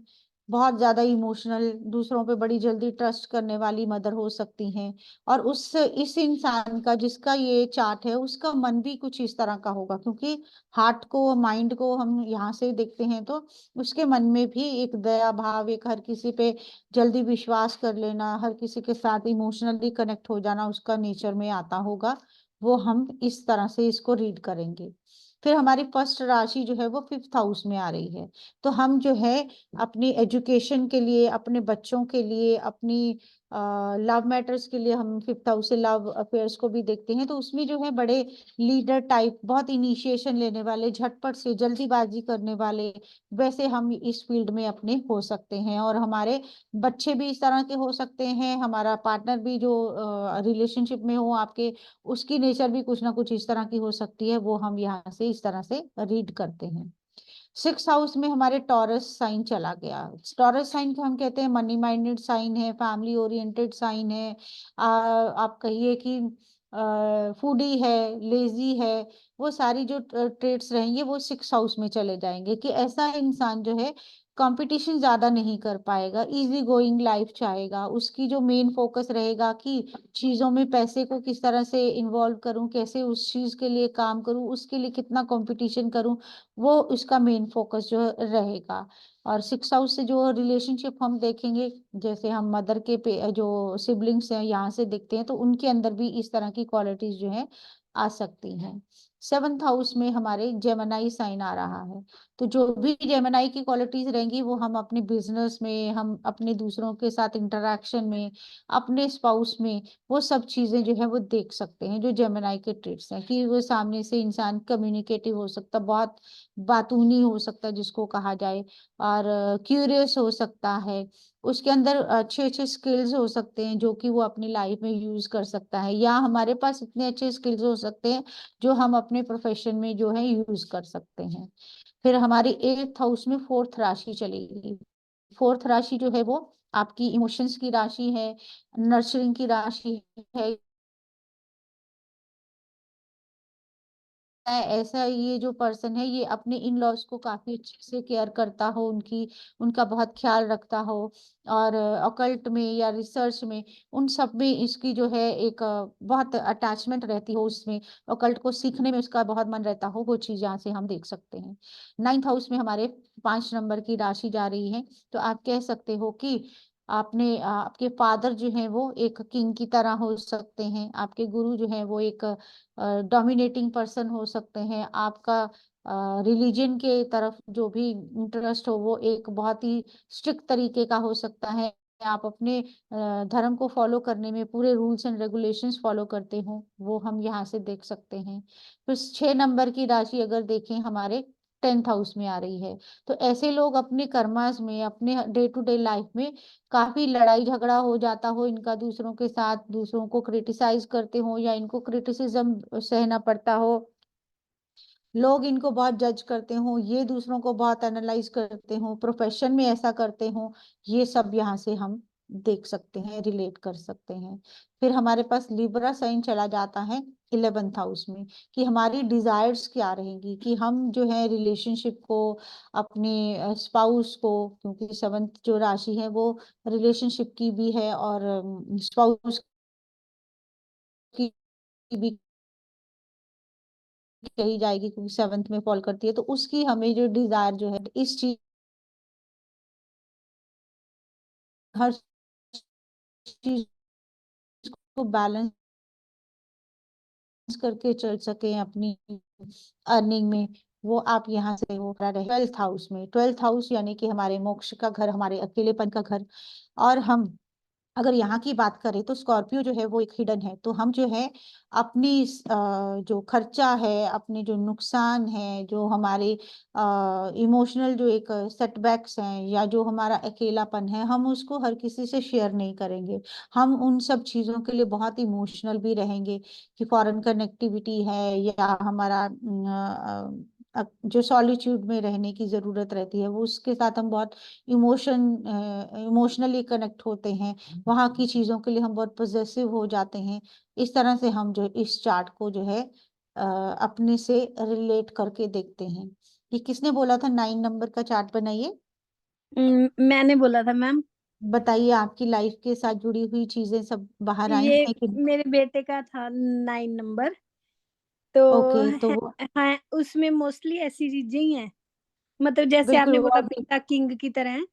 बहुत ज्यादा इमोशनल, दूसरों पे बड़ी जल्दी ट्रस्ट करने वाली मदर हो सकती हैं। और उस इस इंसान का जिसका ये चार्ट है उसका मन भी कुछ इस तरह का होगा, क्योंकि हार्ट को माइंड को हम यहाँ से देखते हैं, तो उसके मन में भी एक दया भाव, एक हर किसी पे जल्दी विश्वास कर लेना, हर किसी के साथ इमोशनली कनेक्ट हो जाना उसका नेचर में आता होगा। वो हम इस तरह से इसको रीड करेंगे। फिर हमारी फर्स्ट राशि जो है वो 5th हाउस में आ रही है। तो हम जो है अपनी एजुकेशन के लिए, अपने बच्चों के लिए, अपनी लव मैटर्स के लिए हम 5th हाउस से लव अफेयर्स को भी देखते हैं। तो उसमें जो है बड़े लीडर टाइप, बहुत इनिशिएशन लेने वाले, झटपट से जल्दीबाजी करने वाले, वैसे हम इस फील्ड में अपने हो सकते हैं। और हमारे बच्चे भी इस तरह के हो सकते हैं, हमारा पार्टनर भी जो रिलेशनशिप में हो आपके, उसकी नेचर भी कुछ ना कुछ इस तरह की हो सकती है। वो हम यहाँ से इस तरह से रीड करते हैं। 6th हाउस में हमारे टॉरस साइन चला गया। टॉरस साइन को हम कहते हैं मनी माइंडेड साइन है, फैमिली ओरिएंटेड साइन है, आप कहिए कि फूडी है, लेजी है। वो सारी जो ट्रेड्स रहेंगे वो 6th हाउस में चले जाएंगे, कि ऐसा इंसान जो है कंपटीशन ज्यादा नहीं कर पाएगा, इजी गोइंग लाइफ चाहेगा। उसकी जो मेन फोकस रहेगा कि चीजों में पैसे को किस तरह से इन्वॉल्व करूं, कैसे उस चीज के लिए काम करूं, उसके लिए कितना कंपटीशन करूं, वो उसका मेन फोकस जो रहेगा। और 6th हाउस से जो रिलेशनशिप हम देखेंगे, जैसे हम मदर के जो सिबलिंग्स हैं यहाँ से देखते हैं, तो उनके अंदर भी इस तरह की क्वालिटीज जो है आ सकती हैं। 7th हाउस में हमारे जेमिनाई साइन आ रहा है। तो जो भी जेमिनाई की क्वालिटीज रहेंगी वो हम अपने बिजनेस में, हम अपने दूसरों के साथ इंटरेक्शन में, अपने स्पाउस में, वो सब चीजें जो है वो देख सकते हैं। जो जेमिनाई के ट्रेट्स हैं कि वो सामने से इंसान कम्युनिकेटिव हो सकता, बहुत बातूनी हो सकता है जिसको कहा जाए, और क्यूरियस हो सकता है। उसके अंदर अच्छे अच्छे स्किल्स हो सकते हैं जो कि वो अपनी लाइफ में यूज कर सकता है, या हमारे पास इतने अच्छे स्किल्स हो सकते हैं जो हम अपने प्रोफेशन में जो है यूज कर सकते हैं। फिर हमारी 8th हाउस में 4th राशि चलेगी। 4th राशि जो है वो आपकी इमोशंस की राशि है, नर्चरिंग की राशि है, ऐसा ये जो पर्सन है ये अपने इन लॉज को काफी अच्छे से केयर करता हो, उनका बहुत ख्याल रखता हो, और ऑकल्ट में या रिसर्च में उन सब में इसकी जो है एक बहुत अटैचमेंट रहती हो, उसमें ऑकल्ट को सीखने में उसका बहुत मन रहता हो, वो चीज यहाँ से हम देख सकते हैं। 9th हाउस में हमारे 5 नंबर की राशि जा रही है, तो आप कह सकते हो कि आपके फादर जो है वो एक किंग की तरह हो सकते हैं, आपके गुरु जो है वो एक डोमिनेटिंग पर्सन हो सकते हैं, आपका रिलीजन के तरफ जो भी इंटरेस्ट हो वो एक बहुत ही स्ट्रिक्ट तरीके का हो सकता है, आप अपने धर्म को फॉलो करने में पूरे रूल्स एंड रेगुलेशंस फॉलो करते हो, वो हम यहाँ से देख सकते हैं। फिर 6 नंबर की राशि अगर देखें हमारे 10th हाउस में आ रही है, तो ऐसे लोग अपने कर्मास में, अपने डे टू डे लाइफ में काफी लड़ाई झगड़ा हो जाता हो इनका दूसरों के साथ, दूसरों को क्रिटिसाइज करते हो या इनको क्रिटिसिज्म सहना पड़ता हो, लोग इनको बहुत जज करते हो, ये दूसरों को बहुत एनालाइज करते हो, प्रोफेशन में ऐसा करते हो, ये सब यहाँ से हम देख सकते हैं, रिलेट कर सकते हैं। फिर हमारे पास लिब्रा साइन चला जाता है 11th हाउस में, कि हमारी डिजायर्स क्या रहेंगी, कि हम जो है रिलेशनशिप को, अपने स्पाउस को, क्योंकि 7th जो राशि है वो रिलेशनशिप की भी है और स्पाउस की भी कही जाएगी, क्योंकि 7th में फॉल करती है, तो उसकी हमें जो डिजायर जो है इस चीज, हर चीज को बैलेंस करके चल सके अपनी अर्निंग में, वो आप यहाँ से हो रहा है 12th हाउस में। 12th हाउस यानी कि हमारे मोक्ष का घर, हमारे अकेलेपन का घर। और हम अगर यहाँ की बात करें तो स्कॉर्पियो जो है वो एक हिडन है, तो हम जो है अपनी जो खर्चा है, अपने जो नुकसान है, जो हमारे इमोशनल जो एक सेटबैक्स हैं या जो हमारा अकेलापन है, हम उसको हर किसी से शेयर नहीं करेंगे। हम उन सब चीज़ों के लिए बहुत इमोशनल भी रहेंगे, कि फॉरेन कनेक्टिविटी है या हमारा जो सॉलिट्यूड में रहने की जरूरत रहती है, वो उसके साथ हम बहुत इमोशनली कनेक्ट होते हैं, वहाँ की चीजों के लिए हम बहुत पॉजेसिव हो जाते हैं। इस तरह से हम जो इस चार्ट को जो है अपने से रिलेट करके देखते हैं। ये किसने बोला था 9 नंबर का चार्ट बनाइए? मैंने बोला था मैम। बताइए, आपकी लाइफ के साथ जुड़ी हुई चीजें सब बाहर आई ये हैं कि? मेरे बेटे का था 9 नंबर। तो ओके, तो हाँ, उसमें मोस्टली ऐसी चीजें ही हैं, मतलब जैसे बिल्कुल आपने वो बोला अभी, बेटा किंग की तरह है,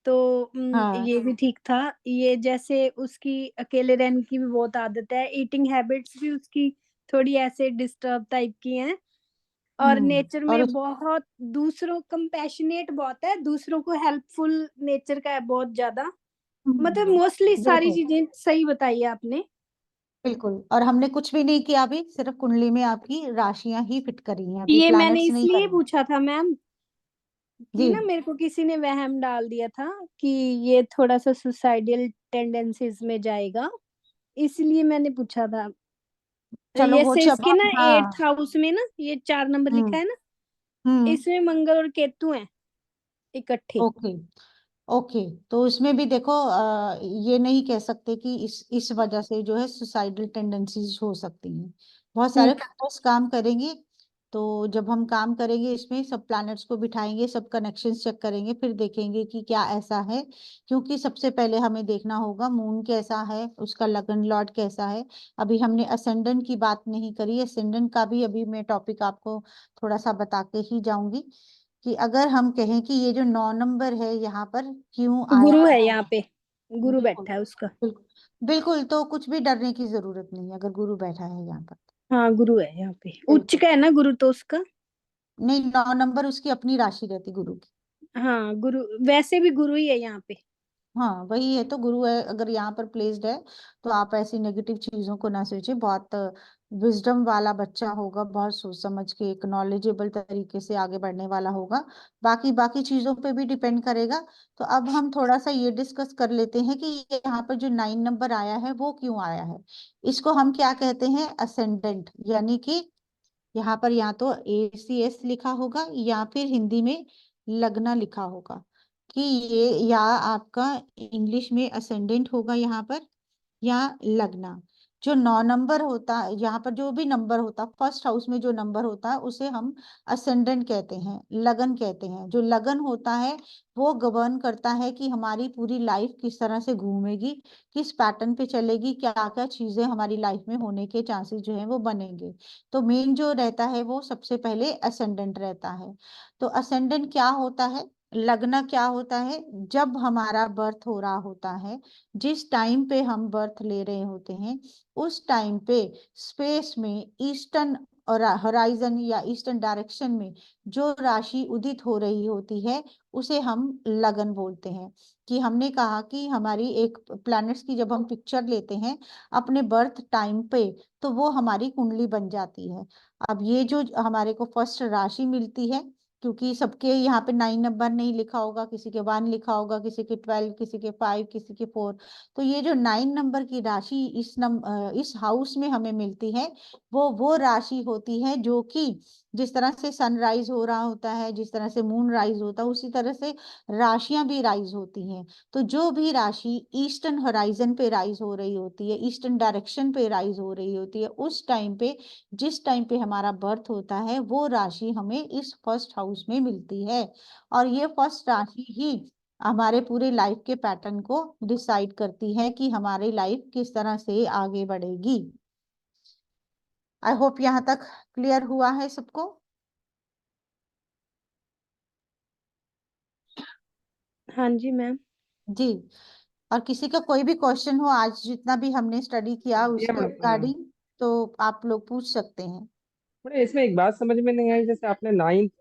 तो हाँ, ये भी ठीक था। ये जैसे उसकी अकेले रहने की भी बहुत आदत है, ईटिंग हैबिट्स भी उसकी थोड़ी ऐसे डिस्टर्ब टाइप की हैं, और नेचर और में बहुत दूसरों कंपैशनेट बहुत है, दूसरों को हेल्पफुल नेचर का है बहुत ज्यादा। मतलब मोस्टली सारी बिल्कुल चीजें सही बताई है आपने। बिल्कुल, और हमने कुछ भी नहीं किया अभी, सिर्फ कुंडली में आपकी राशियां ही फिट करी हैं, अभी ये मैंने प्लैनेट्स नहीं इसलिए करी। पूछा था मैम कि जी, ना मेरे को किसी ने वहम डाल दिया था कि ये थोड़ा सा सुसाइडल टेंडेंसीज में जाएगा, इसलिए मैंने पूछा था। चलो वो जैसे जब इसके ना हम, हाँ, 8th हाउस में ना ये 4 नंबर लिखा हम्म है ना, हम्म, इसमें मंगल और केतु हैं इकट्ठे। ओके ओके, तो उसमें भी देखो ये नहीं कह सकते कि इस वजह से जो है सुसाइडल टेंडेंसीज हो सकती हैं, बहुत हम्म सारे फैक्टर्स काम करेंगे। तो जब हम काम करेंगे इसमें, सब प्लैनेट्स को बिठाएंगे, सब कनेक्शंस चेक करेंगे, फिर देखेंगे कि क्या ऐसा है। क्योंकि सबसे पहले हमें देखना होगा मून कैसा है, उसका लगन लॉर्ड कैसा है। अभी हमने असेंडेंट की बात नहीं करी, असेंडेंट का भी अभी मैं टॉपिक आपको थोड़ा सा बता के ही जाऊंगी, कि अगर हम कहें कि ये जो 9 नंबर है यहाँ पर क्यों आया गुरु है है। यहाँ पे, गुरु बिल्कुल बैठा है उसका। बिल्कुल बिल्कुल, तो कुछ भी डरने की जरूरत नहीं है अगर गुरु बैठा है यहाँ पर। हाँ गुरु है यहाँ पे, उच्च बिल्कुल, का है ना गुरु तो उसका। नहीं, 9 नंबर उसकी अपनी राशि रहती गुरु की। हाँ गुरु, वैसे भी गुरु ही है यहाँ पे। हाँ वही है, तो गुरु है अगर यहाँ पर प्लेस्ड है, तो आप ऐसी नेगेटिव चीजों को ना सोचिए, बहुत विजडम वाला बच्चा होगा, बहुत सोच समझ के एक नॉलेजेबल तरीके से आगे बढ़ने वाला होगा। बाकी बाकी चीजों पे भी डिपेंड करेगा। तो अब हम थोड़ा सा ये डिस्कस कर लेते हैं कि ये यहाँ पर जो 9 नंबर आया है वो क्यों आया है। इसको हम क्या कहते हैं, असेंडेंट, यानी कि यहाँ पर या तो ACS लिखा होगा या फिर हिंदी में लगना लिखा होगा, कि ये या आपका इंग्लिश में असेंडेंट होगा यहाँ पर, या लगना। जो 9 नंबर होता है, यहाँ पर जो भी नंबर होता है, फर्स्ट हाउस में जो नंबर होता है उसे हम असेंडेंट कहते हैं, लगन कहते हैं। जो लगन होता है वो गवर्न करता है कि हमारी पूरी लाइफ किस तरह से घूमेगी, किस पैटर्न पे चलेगी, क्या क्या चीजें हमारी लाइफ में होने के चांसेस जो है वो बनेंगे। तो मेन जो रहता है वो सबसे पहले असेंडेंट रहता है। तो असेंडेंट क्या होता है, लगना क्या होता है, जब हमारा बर्थ हो रहा होता है, जिस टाइम पे हम बर्थ ले रहे होते हैं, उस टाइम पे स्पेस में ईस्टर्न और होराइजन या ईस्टर्न डायरेक्शन में जो राशि उदित हो रही होती है उसे हम लगन बोलते हैं। कि हमने कहा कि हमारी एक प्लैनेट्स की जब हम पिक्चर लेते हैं अपने बर्थ टाइम पे, तो वो हमारी कुंडली बन जाती है। अब ये जो हमारे को फर्स्ट राशि मिलती है, क्योंकि सबके यहाँ पे 9 नंबर नहीं लिखा होगा, किसी के 1 लिखा होगा, किसी के 12, किसी के 5, किसी के 4। तो ये जो 9 नंबर की राशि इस हाउस में हमें मिलती है, वो राशि होती है जो कि जिस तरह से सनराइज हो रहा होता है, जिस तरह से मून राइज होता है, उसी तरह से राशियां भी राइज होती हैं। तो जो भी राशि ईस्टर्न होराइजन पे राइज हो रही होती है, ईस्टर्न डायरेक्शन पे राइज हो रही होती है, उस टाइम पे, जिस टाइम पे हमारा बर्थ होता है, वो राशि हमें इस फर्स्ट हाउस में मिलती है। और ये फर्स्ट राशि ही हमारे पूरे लाइफ के पैटर्न को डिसाइड करती है कि हमारी लाइफ किस तरह से आगे बढ़ेगी। आई होप यहाँ तक क्लियर हुआ है सबको। हाँ जी मैम। जी। और किसी का कोई भी क्वेश्चन हो, आज जितना भी हमने स्टडी किया जी उसके मैडम। रिगार्डिंग, तो आप लोग पूछ सकते हैं। मैडम इसमें एक बात समझ में नहीं आई, जैसे आपने नाइन्थ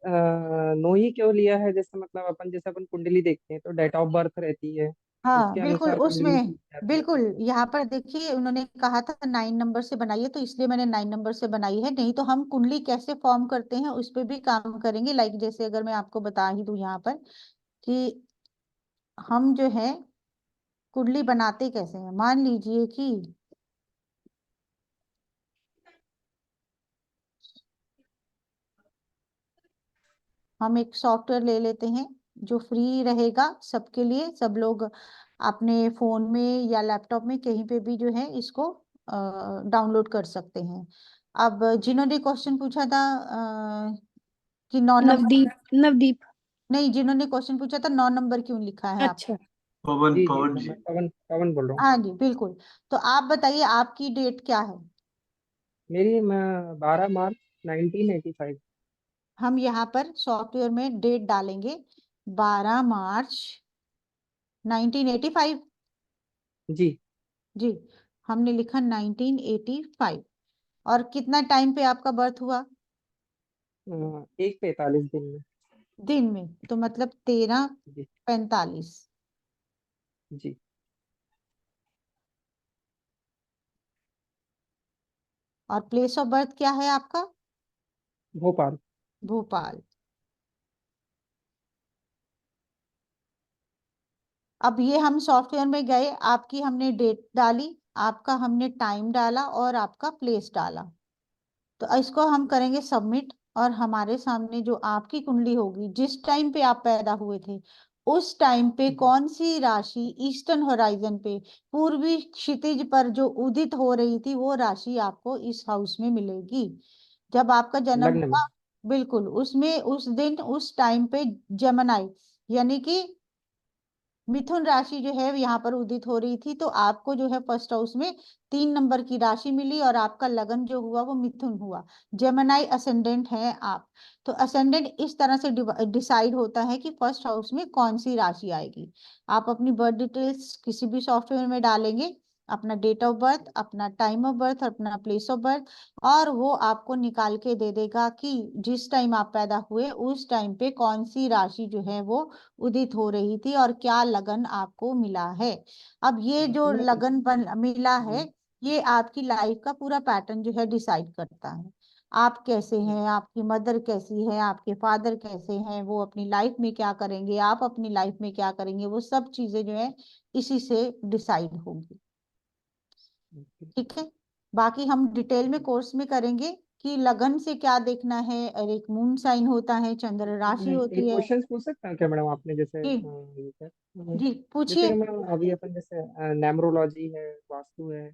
नो ही क्यों लिया है? जैसे मतलब अपन जैसे अपन कुंडली देखते हैं तो डेट ऑफ बर्थ रहती है, हाँ उसके बिल्कुल, अनुसार कुंडली उसमें की जाती है। बिल्कुल यहाँ पर देखिए उन्होंने कहा था 9 नंबर से बनाइए, तो इसलिए मैंने 9 नंबर से बनाई है। नहीं तो हम कुंडली कैसे फॉर्म करते हैं उस पर भी काम करेंगे। लाइक जैसे अगर मैं आपको बता ही दूं यहाँ पर कि हम जो है कुंडली बनाते कैसे हैं। मान लीजिए कि हम एक सॉफ्टवेयर ले लेते हैं जो फ्री रहेगा सबके लिए, सब लोग अपने फोन में या लैपटॉप में कहीं पे भी जो है इसको डाउनलोड कर सकते हैं। अब जिन्होंने क्वेश्चन पूछा था कि 9 नंबर, नवदीप, नवदीप। नहीं, जिन्होंने क्वेश्चन पूछा था 9 नंबर क्यों लिखा है आप। अच्छा। पवन, जी जी, पवन मैं जी। पवन पवन बोल रहा हूँ। हाँ जी बिल्कुल। तो आप बताइए आपकी डेट क्या है। मेरी मैं 12 मार्च 1985। हम यहाँ पर सॉफ्टवेयर में डेट डालेंगे 12 मार्च 1985। जी। जी, हमने लिखा 1985। और कितना टाइम पे आपका बर्थ हुआ। 1:45 दिन में। दिन में, तो मतलब जी 13:45। जी। और प्लेस ऑफ बर्थ क्या है आपका। भोपाल। भोपाल। अब ये हम सॉफ्टवेयर में गए, आपकी हमने डेट डाली, आपका हमने टाइम डाला और आपका प्लेस डाला। तो इसको हम करेंगे सबमिट। और हमारे सामने जो आपकी कुंडली होगी, जिस टाइम पे आप पैदा हुए थे उस टाइम पे जी कौन सी राशि ईस्टर्न होराइजन पे, पूर्वी क्षितिज पर जो उदित हो रही थी, वो राशि आपको इस हाउस में मिलेगी। जब आपका जन्म लग्न में। हुआ, बिल्कुल उसमें उस दिन उस टाइम पे जमनाई यानी कि मिथुन राशि जो है यहाँ पर उदित हो रही थी। तो आपको जो है फर्स्ट हाउस में 3 नंबर की राशि मिली और आपका लगन जो हुआ वो मिथुन हुआ। जेमिनाई असेंडेंट है आप। तो असेंडेंट इस तरह से डिसाइड होता है कि फर्स्ट हाउस में कौन सी राशि आएगी। आप अपनी बर्थ डिटेल्स किसी भी सॉफ्टवेयर में डालेंगे, अपना डेट ऑफ बर्थ, अपना टाइम ऑफ बर्थ, अपना प्लेस ऑफ बर्थ, और वो आपको निकाल के दे देगा कि जिस टाइम आप पैदा हुए उस टाइम पे कौन सी राशि जो है वो उदित हो रही थी और क्या लगन आपको मिला है। अब ये जो मैडम। लगन बन मिला है, जी। ये आपकी लाइफ का पूरा पैटर्न जो है डिसाइड करता है। आप कैसे हैं, आपकी मदर कैसी है, आपके फादर कैसे हैं, वो अपनी लाइफ में क्या करेंगे, आप अपनी लाइफ में क्या करेंगे, वो सब चीजें जो है इसी से डिसाइड होंगी। ठीक है। बाकी हम डिटेल में कोर्स में करेंगे कि लगन से क्या देखना है, और एक मून साइन होता है, चंद्र राशि एक होती है। क्वेश्चन पूछ सकता हूँ क्या मैडम आपने जैसे जी ये क्या जी जैसे पूछिए। कि मैम अभी अपन जैसे न्यूमरोलॉजी है, वास्तु है,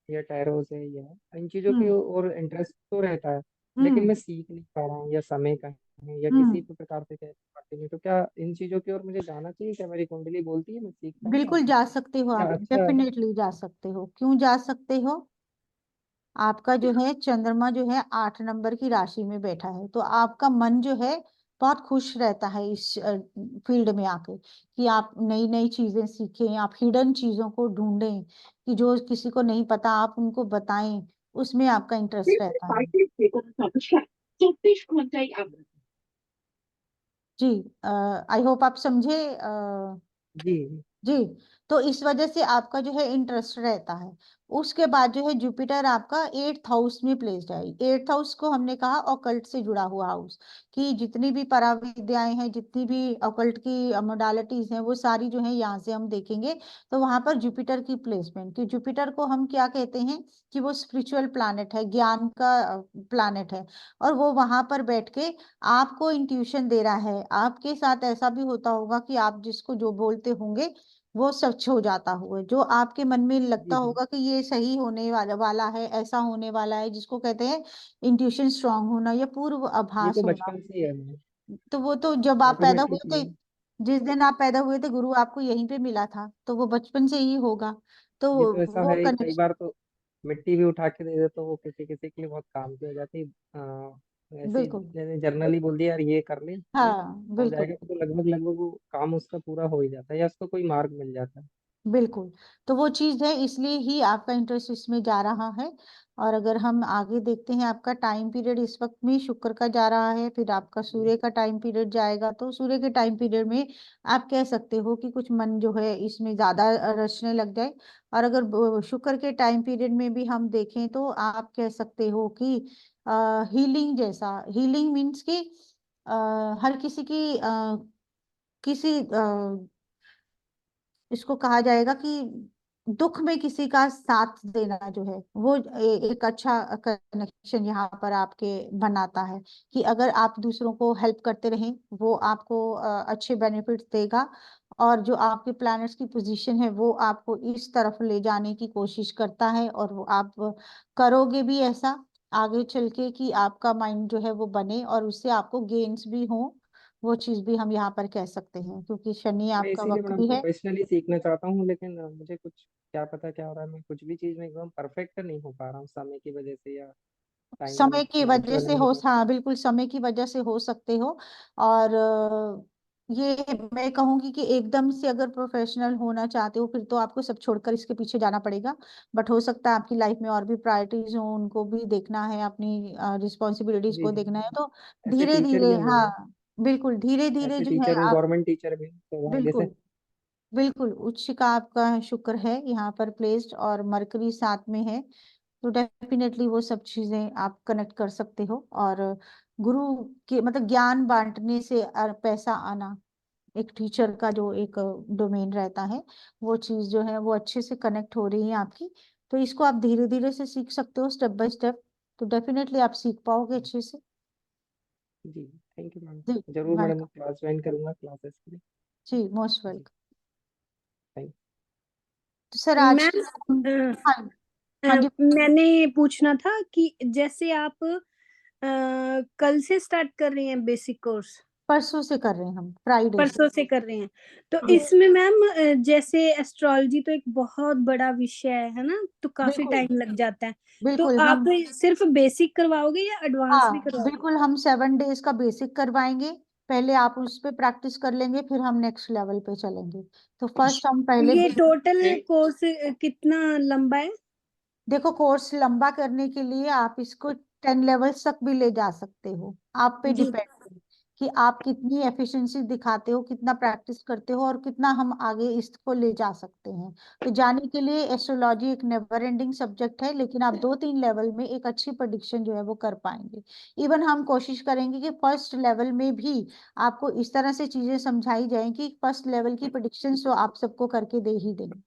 या टैरो से ये है, इन चीजों की और इंटरेस्ट तो रहता है, लेकिन हम्म मैं सीख नहीं पा रहा हूँ, या समय का है, या किसी हम्म भी प्रकार से कह पाती नहीं। तो क्या इन चीजों की ओर मुझे जाना चाहिए? क्या मेरी कुंडली बोलती है मैं सीख पाऊंगा? बिल्कुल जा सकते हो क्या आप, अच्छा? डेफिनेटली जा सकते हो। क्यों जा सकते हो? आपका जो है चंद्रमा जो है 8 नंबर की राशि में बैठा है, तो आपका मन जो है बहुत खुश रहता है इस फील्ड में आके, कि आप नई नई चीजें सीखें, आप हिडन चीजों को ढूंढें, कि जो किसी को नहीं पता आप उनको बताएं, उसमें आपका इंटरेस्ट रहता है। जी, आई होप आप समझे। जी। जी, तो इस वजह से आपका जो है इंटरेस्ट रहता है। उसके बाद जो है जुपिटर आपका 8th हाउस में प्लेस्ड है। 8th हाउस को हमने कहा ऑकल्ट से जुड़ा हुआ हाउस, कि जितनी भी पराविद्याएं हैं, जितनी भी ऑकल्ट की मोडालिटीज हैं, वो सारी जो है यहाँ से हम देखेंगे। तो वहां पर जुपिटर की प्लेसमेंट, कि जुपिटर को हम क्या कहते हैं, कि वो स्पिरिचुअल प्लैनेट है, ज्ञान का प्लैनेट है। और वो वहां पर बैठ के आपको इंट्यूशन दे रहा है। आपके साथ ऐसा भी होता होगा कि आप जिसको जो बोलते होंगे वो सच हो जाता होगा, जो आपके मन में लगता जी जी, होगा कि ये सही होने वाला वाला है, ऐसा होने वाला है, जिसको कहते हैं इंट्यूशन स्ट्रांग होना या पूर्व ये आभास तो होना। बचपन से ही है मेरे, तो वो तो जब आप पैदा हुए थे, ऑटोमेटिकली। जिस दिन आप पैदा हुए थे, गुरु आपको यहीं पे मिला था, तो वो बचपन से ही होगा। तो ये तो ऐसा वो है, कई कनेक्शन। बार तो मिट्टी भी उठा के दे दे तो वो किसी किसी के लिए बहुत काम की हो जाती है। ऐसे ही बिल्कुल। मैंने जनरली बोल दिया यार ये कर ले, ये हाँ हो बिल्कुल। जाएगा, तो लगभग लगभग वो काम उसका पूरा हो ही जाता है, या उसको कोई मार्ग मिल जाता है। बिल्कुल, तो वो चीज है, इसलिए ही आपका इंटरेस्ट इसमें जा रहा है। और अगर हम आगे देखते हैं, आपका टाइम पीरियड इस वक्त में शुक्र का जा रहा है, फिर आपका जी सूर्य का टाइम पीरियड जाएगा। तो सूर्य के टाइम पीरियड में आप कह सकते हो कि कुछ मन जो है इसमें ज्यादा रचने लग जाए। और अगर शुक्र के टाइम पीरियड में भी हम देखें, तो आप कह सकते हो कि हीलिंग जैसा, हीलिंग मीन्स कि हर किसी की किसी इसको कहा जाएगा कि दुख में किसी का साथ देना जो है, वो एक अच्छा कनेक्शन यहाँ पर आपके बनाता है, कि अगर आप दूसरों को हेल्प करते रहें, वो आपको अच्छे बेनिफिट्स देगा। और जो आपके प्लैनेट्स की पोजीशन है, वो आपको इस तरफ ले जाने की कोशिश करता है, और वो आप करोगे भी ऐसा आगे चल के, कि आपका माइंड जो है वो बने, और उससे आपको गेन्स भी हो। वो चीज भी हम यहाँ पर कह सकते हैं, क्योंकि शनि मैं आपका इसीलिए मैडम वक्री है। प्रोफेशनली सीखना चाहता हूँ, लेकिन मुझे कुछ क्या पता क्या हो रहा है, मैं कुछ भी चीज में एकदम परफेक्ट नहीं हो पा रहा हूँ, समय की वजह से या टाइम समय की वजह मैनेजमेंट से नहीं हो हो, पा हाँ बिल्कुल, समय की वजह से हो सकते हो। और ये मैं कहूंगी कि एकदम से अगर प्रोफेशनल होना चाहते हो, फिर तो आपको सब छोड़कर इसके पीछे जाना पड़ेगा। बट हो सकता है आपकी लाइफ में और भी प्रायोरिटीज हो, उनको भी देखना है, अपनी रिस्पॉन्सिबिलिटीज जी को जी। देखना है, तो ऐसे धीरे टीचर धीरे, भी हूँ मैं, हाँ बिल्कुल, धीरे धीरे ऐसे जो है टीचर हूँ, आप, गवर्नमेंट टीचर भी हूँ सौभाग्य से। बिल्कुल बिल्कुल उच्च का आपका शुक्र है यहाँ पर प्लेस्ड, और मरकरी साथ में है। तो डेफिनेटली वो सब चीजें आप कनेक्ट कर सकते हो। और गुरु के मतलब ज्ञान बांटने से पैसा आना, एक टीचर का जो एक डोमेन रहता है, वो चीज जो है वो अच्छे से कनेक्ट हो रही है आपकी। तो इसको आप धीरे धीरे से सीख सकते हो, स्टेप बाय स्टेप। तो डेफिनेटली आप सीख पाओगे अच्छे से। जी, थैंक यू मैम। जी, जरूर मैडम वेलकम। क्लास ज्वाइन करूंगा, क्लासेस के लिए। जी, मोस्ट जी, वेलकम। थैंक तो सर आज की मैम हाँ, हाँ जी, मैंने ये पूछना था कि जैसे आप कल से स्टार्ट कर रही हैं बेसिक कोर्स, परसों से कर रहे हैं हम, फ्राइडे से। परसों से कर रहे हैं, तो जी, इसमें मैम जैसे एस्ट्रोलॉजी तो एक बहुत बड़ा विषय है ना, तो काफी बिल्कुल टाइम लग जाता है। तो बिल्कुल आप हम, सिर्फ बेसिक करवाओगे या एडवांस भी हाँ करवाओगे? बिल्कुल, हम 7 डेज का बेसिक करवाएंगे। पहले आप उस पे प्रैक्टिस कर लेंगे, फिर हम नेक्स्ट लेवल पे चलेंगे। तो फर्स्ट हम पहले ये टोटल बेसिक। कोर्स कितना लंबा है? देखो, कोर्स लंबा करने के लिए आप इसको 10 लेवल्स तक भी ले जा सकते हो, आप पे जी। डिपेंड है कि आप कितनी एफिशिएंसी दिखाते हो, कितना प्रैक्टिस करते हो, और कितना हम आगे इसको ले जा सकते हैं। तो जाने के लिए एस्ट्रोलॉजी एक नेवर एंडिंग सब्जेक्ट है, लेकिन आप 2-3 लेवल में एक अच्छी प्रेडिक्शन जो है वो कर पाएंगे। इवन हम कोशिश करेंगे कि फर्स्ट लेवल में भी आपको इस तरह से चीजें समझाई जाए कि फर्स्ट लेवल की प्रेडिक्शन तो आप सबको करके दे ही देंगे,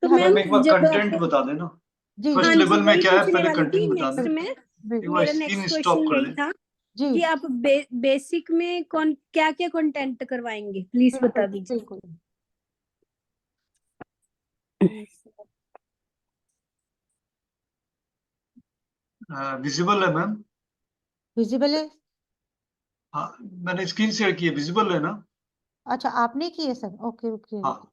तो कि हर मैम मैम एक बार जब कंटेंट आप, बता देना। जी हाँ फर्स्ट जी जी लेवल में वही क्या है, पूछने पहले वाली थी कंटेंट बता नेक्स्ट देना। में, एक बिल्कुल बार मेरा स्क्रीन नेक्स्ट स्टॉप क्वेश्चन कर यही दे। था जी, कि आप बेसिक में कौन क्या क्या कंटेंट करवाएंगे, प्लीज बिल्कुल बता दीजिए। बिल्कुल। विजिबल है मैम। विजिबल है? हाँ, मैंने स्क्रीन शेयर की है, विजिबल है ना? अच्छा, आपने की है सर? Okay okay. हाँ,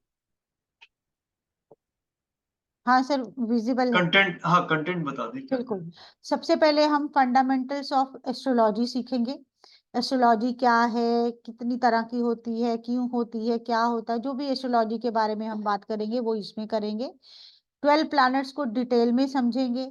हाँ सर, विजिबल है। कंटेंट, हाँ कंटेंट बता दें क्या? बिल्कुल। सबसे पहले हम फंडामेंटल्स ऑफ एस्ट्रोलॉजी सीखेंगे। एस्ट्रोलॉजी क्या है, कितनी तरह की होती है, क्यों होती है, क्या होता है, जो भी एस्ट्रोलॉजी के बारे में हम बात करेंगे वो इसमें करेंगे। 12 प्लैनेट्स को डिटेल में समझेंगे,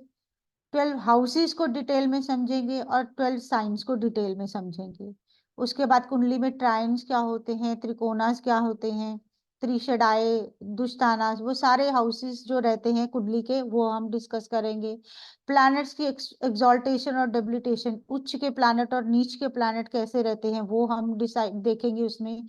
12 हाउसेस को डिटेल में समझेंगे और 12 साइंस को डिटेल में समझेंगे। उसके बाद कुंडली में ट्राइन्स क्या होते हैं, त्रिकोणास क्या होते हैं, त्रिशदाए, दुष्टानास, वो सारे हाउसेस जो रहते हैं कुंडली के वो हम डिस्कस करेंगे। प्लैनेट्स की एक्सॉल्टेशन और डेबिलिटेशन, उच्च के प्लैनेट और नीच के प्लैनेट कैसे रहते हैं वो हम डिसाइड देखेंगे उसमें।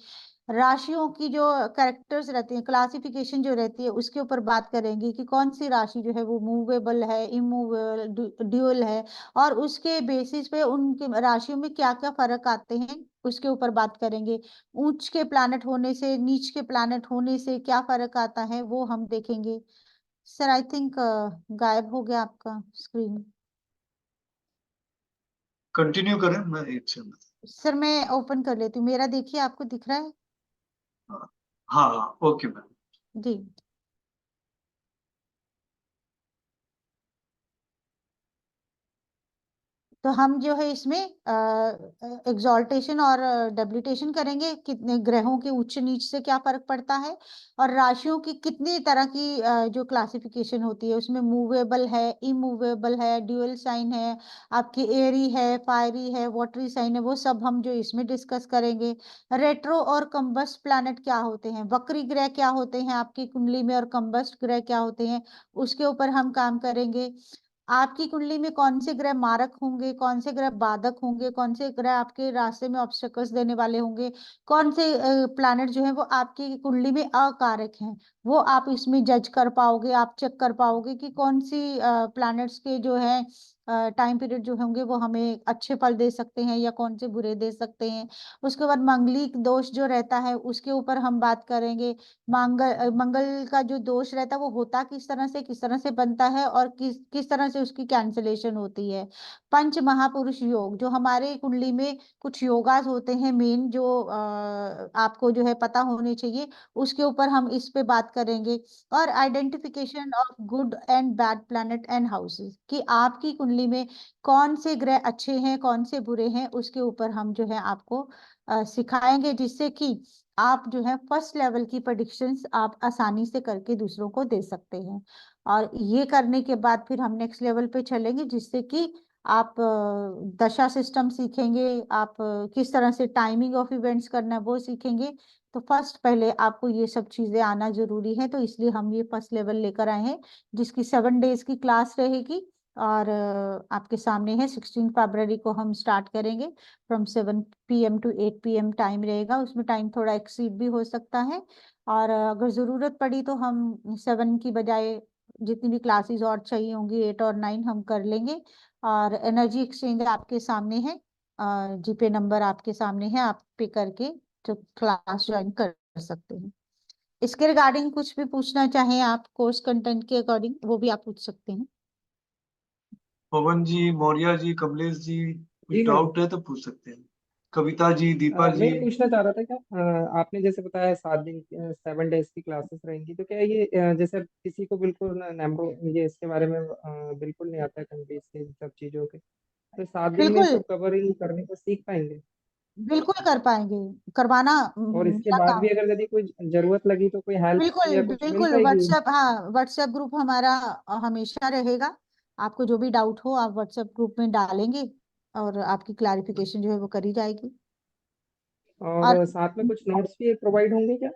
राशियों की जो कैरेक्टर्स रहती हैं, क्लासिफिकेशन जो रहती है उसके ऊपर बात करेंगे कि कौन सी राशि जो है वो मूवेबल है, इमूवेबल, ड्यूअल है, और उसके बेसिस पे उनके राशियों में क्या क्या फर्क आते हैं उसके ऊपर बात करेंगे। उच्च के प्लैनेट होने से, नीच के प्लैनेट होने से क्या फर्क आता है वो हम देखेंगे। सर आई थिंक गायब हो गया आपका स्क्रीन। कंटिन्यू करें, मैं एक सेकंड। सर मैं ओपन कर लेती हूँ, मेरा देखिए आपको दिख रहा है? हाँ हाँ, ओके मैम। जी। तो हम जो है इसमें एग्जॉल्टेशन और डेबिलिटेशन करेंगे, कितने ग्रहों के उच्च नीच से क्या फर्क पड़ता है, और राशियों की कितनी तरह की जो क्लासिफिकेशन होती है उसमें मूवेबल है, इमूवेबल है, ड्यूअल साइन है, आपकी एरी है, फायरी है, वाटरी साइन है, वो सब हम जो इसमें डिस्कस करेंगे। रेट्रो और कंबस्ट प्लैनेट क्या होते हैं, वक्री ग्रह क्या होते हैं आपकी कुंडली में, और कंबस्ट ग्रह क्या होते हैं उसके ऊपर हम काम करेंगे। आपकी कुंडली में कौन से ग्रह मारक होंगे, कौन से ग्रह बाधक होंगे, कौन से ग्रह आपके रास्ते में ऑब्स्टेकल्स देने वाले होंगे, कौन से प्लैनेट जो है वो आपकी कुंडली में अकारक हैं, वो आप इसमें जज कर पाओगे, आप चेक कर पाओगे कि कौन सी प्लैनेट्स के जो है टाइम पीरियड जो होंगे वो हमें अच्छे फल दे सकते हैं या कौन से बुरे दे सकते हैं। उसके बाद मंगलिक दोष जो रहता है उसके ऊपर हम बात करेंगे। मंगल का जो दोष रहता है वो होता किस तरह से, किस तरह से बनता है, और किस किस तरह से उसकी कैंसलेशन होती है। पंच महापुरुष योग, जो हमारे कुंडली में कुछ योगास होते हैं मेन, जो आपको जो है पता होने चाहिए, उसके ऊपर हम इस पे बात करेंगे। और identification of good and bad planet and houses, कि आपकी कुंडली में कौन से ग्रह अच्छे हैं, कौन से बुरे हैं, उसके ऊपर हम जो है आपको सिखाएंगे, जिससे कि आप जो है फर्स्ट लेवल की प्रेडिक्शंस आप आसानी से करके दूसरों को दे सकते हैं। और ये करने के बाद फिर हम नेक्स्ट लेवल पे चलेंगे, जिससे कि आप दशा सिस्टम सीखेंगे, आप किस तरह से टाइमिंग ऑफ इवेंट्स करना है वो सीखेंगे। तो फर्स्ट पहले आपको ये सब चीजें आना जरूरी है, तो इसलिए हम ये फर्स्ट लेवल लेकर आए हैं, जिसकी 7 डेज की क्लास रहेगी। और आपके सामने है 16 फरवरी को हम स्टार्ट करेंगे, from 7 PM to 8 PM time रहेगा, उसमें टाइम थोड़ा एक्सीड भी हो सकता है। और अगर ज़रूरत पड़ी तो हम 7 की बजाय जितनी भी क्लासेस और चाहिए होंगी 8 और 9 हम कर लेंगे। और एनर्जी एक्सचेंज आपके सामने है, जीपे नंबर आपके सामने है, आप पे करके जो क्लास ज्वाइन कर सकते हैं। इसके रिगार्डिंग कुछ भी पूछना चाहें आप कोर्स कंटेंट के अकॉर्डिंग, वो भी आप पूछ सकते हैं। पवन जी, मौर्य जी, कमलेश जी, कुछ जी मैम। डाउट है तो पूछ सकते हैं। कविता जी, दीपा मैं जी। ये पूछना चाह रहा था, क्या आपने जैसे बताया 7 दिन 7 डेज की क्लासेस रहेंगी, तो क्या ये जैसे अब किसी को बिल्कुल नैम्बो ये इसके बारे में बिल्कुल नहीं आता है, कंप्लीट से इन सब चीज़ों के, तो 7 दिन में बिल्कुल सब कवरिंग करने को सीख पाएंगे? बिल्कुल कर पाएंगे, करवाना और इसके मेरा बाद काम। भी अगर यदि कोई जरूरत लगी तो कोई हेल्प बिल्कुल या कुछ मिल बिल्कुल, पाएगी? व्हाट्सएप, हाँ व्हाट्सएप ग्रुप हमारा हमेशा रहेगा। आपको जो भी डाउट हो आप व्हाट्सएप ग्रुप में डालेंगे और आपकी क्लैरिफिकेशन जो है वो करी जाएगी। और और साथ में कुछ नोट्स भी प्रोवाइड होंगे क्या?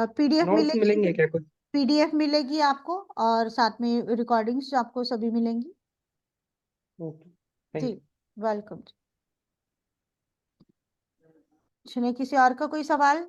पीडीएफ नोट्स मिलेगी। मिलेंगे क्या कुछ? पीडीएफ मिलेगी आपको, और साथ में रिकॉर्डिंग्स आपको सभी मिलेंगी। ओके, जी, थैंक यू। वेलकम। चलिए, किसी और का कोई सवाल?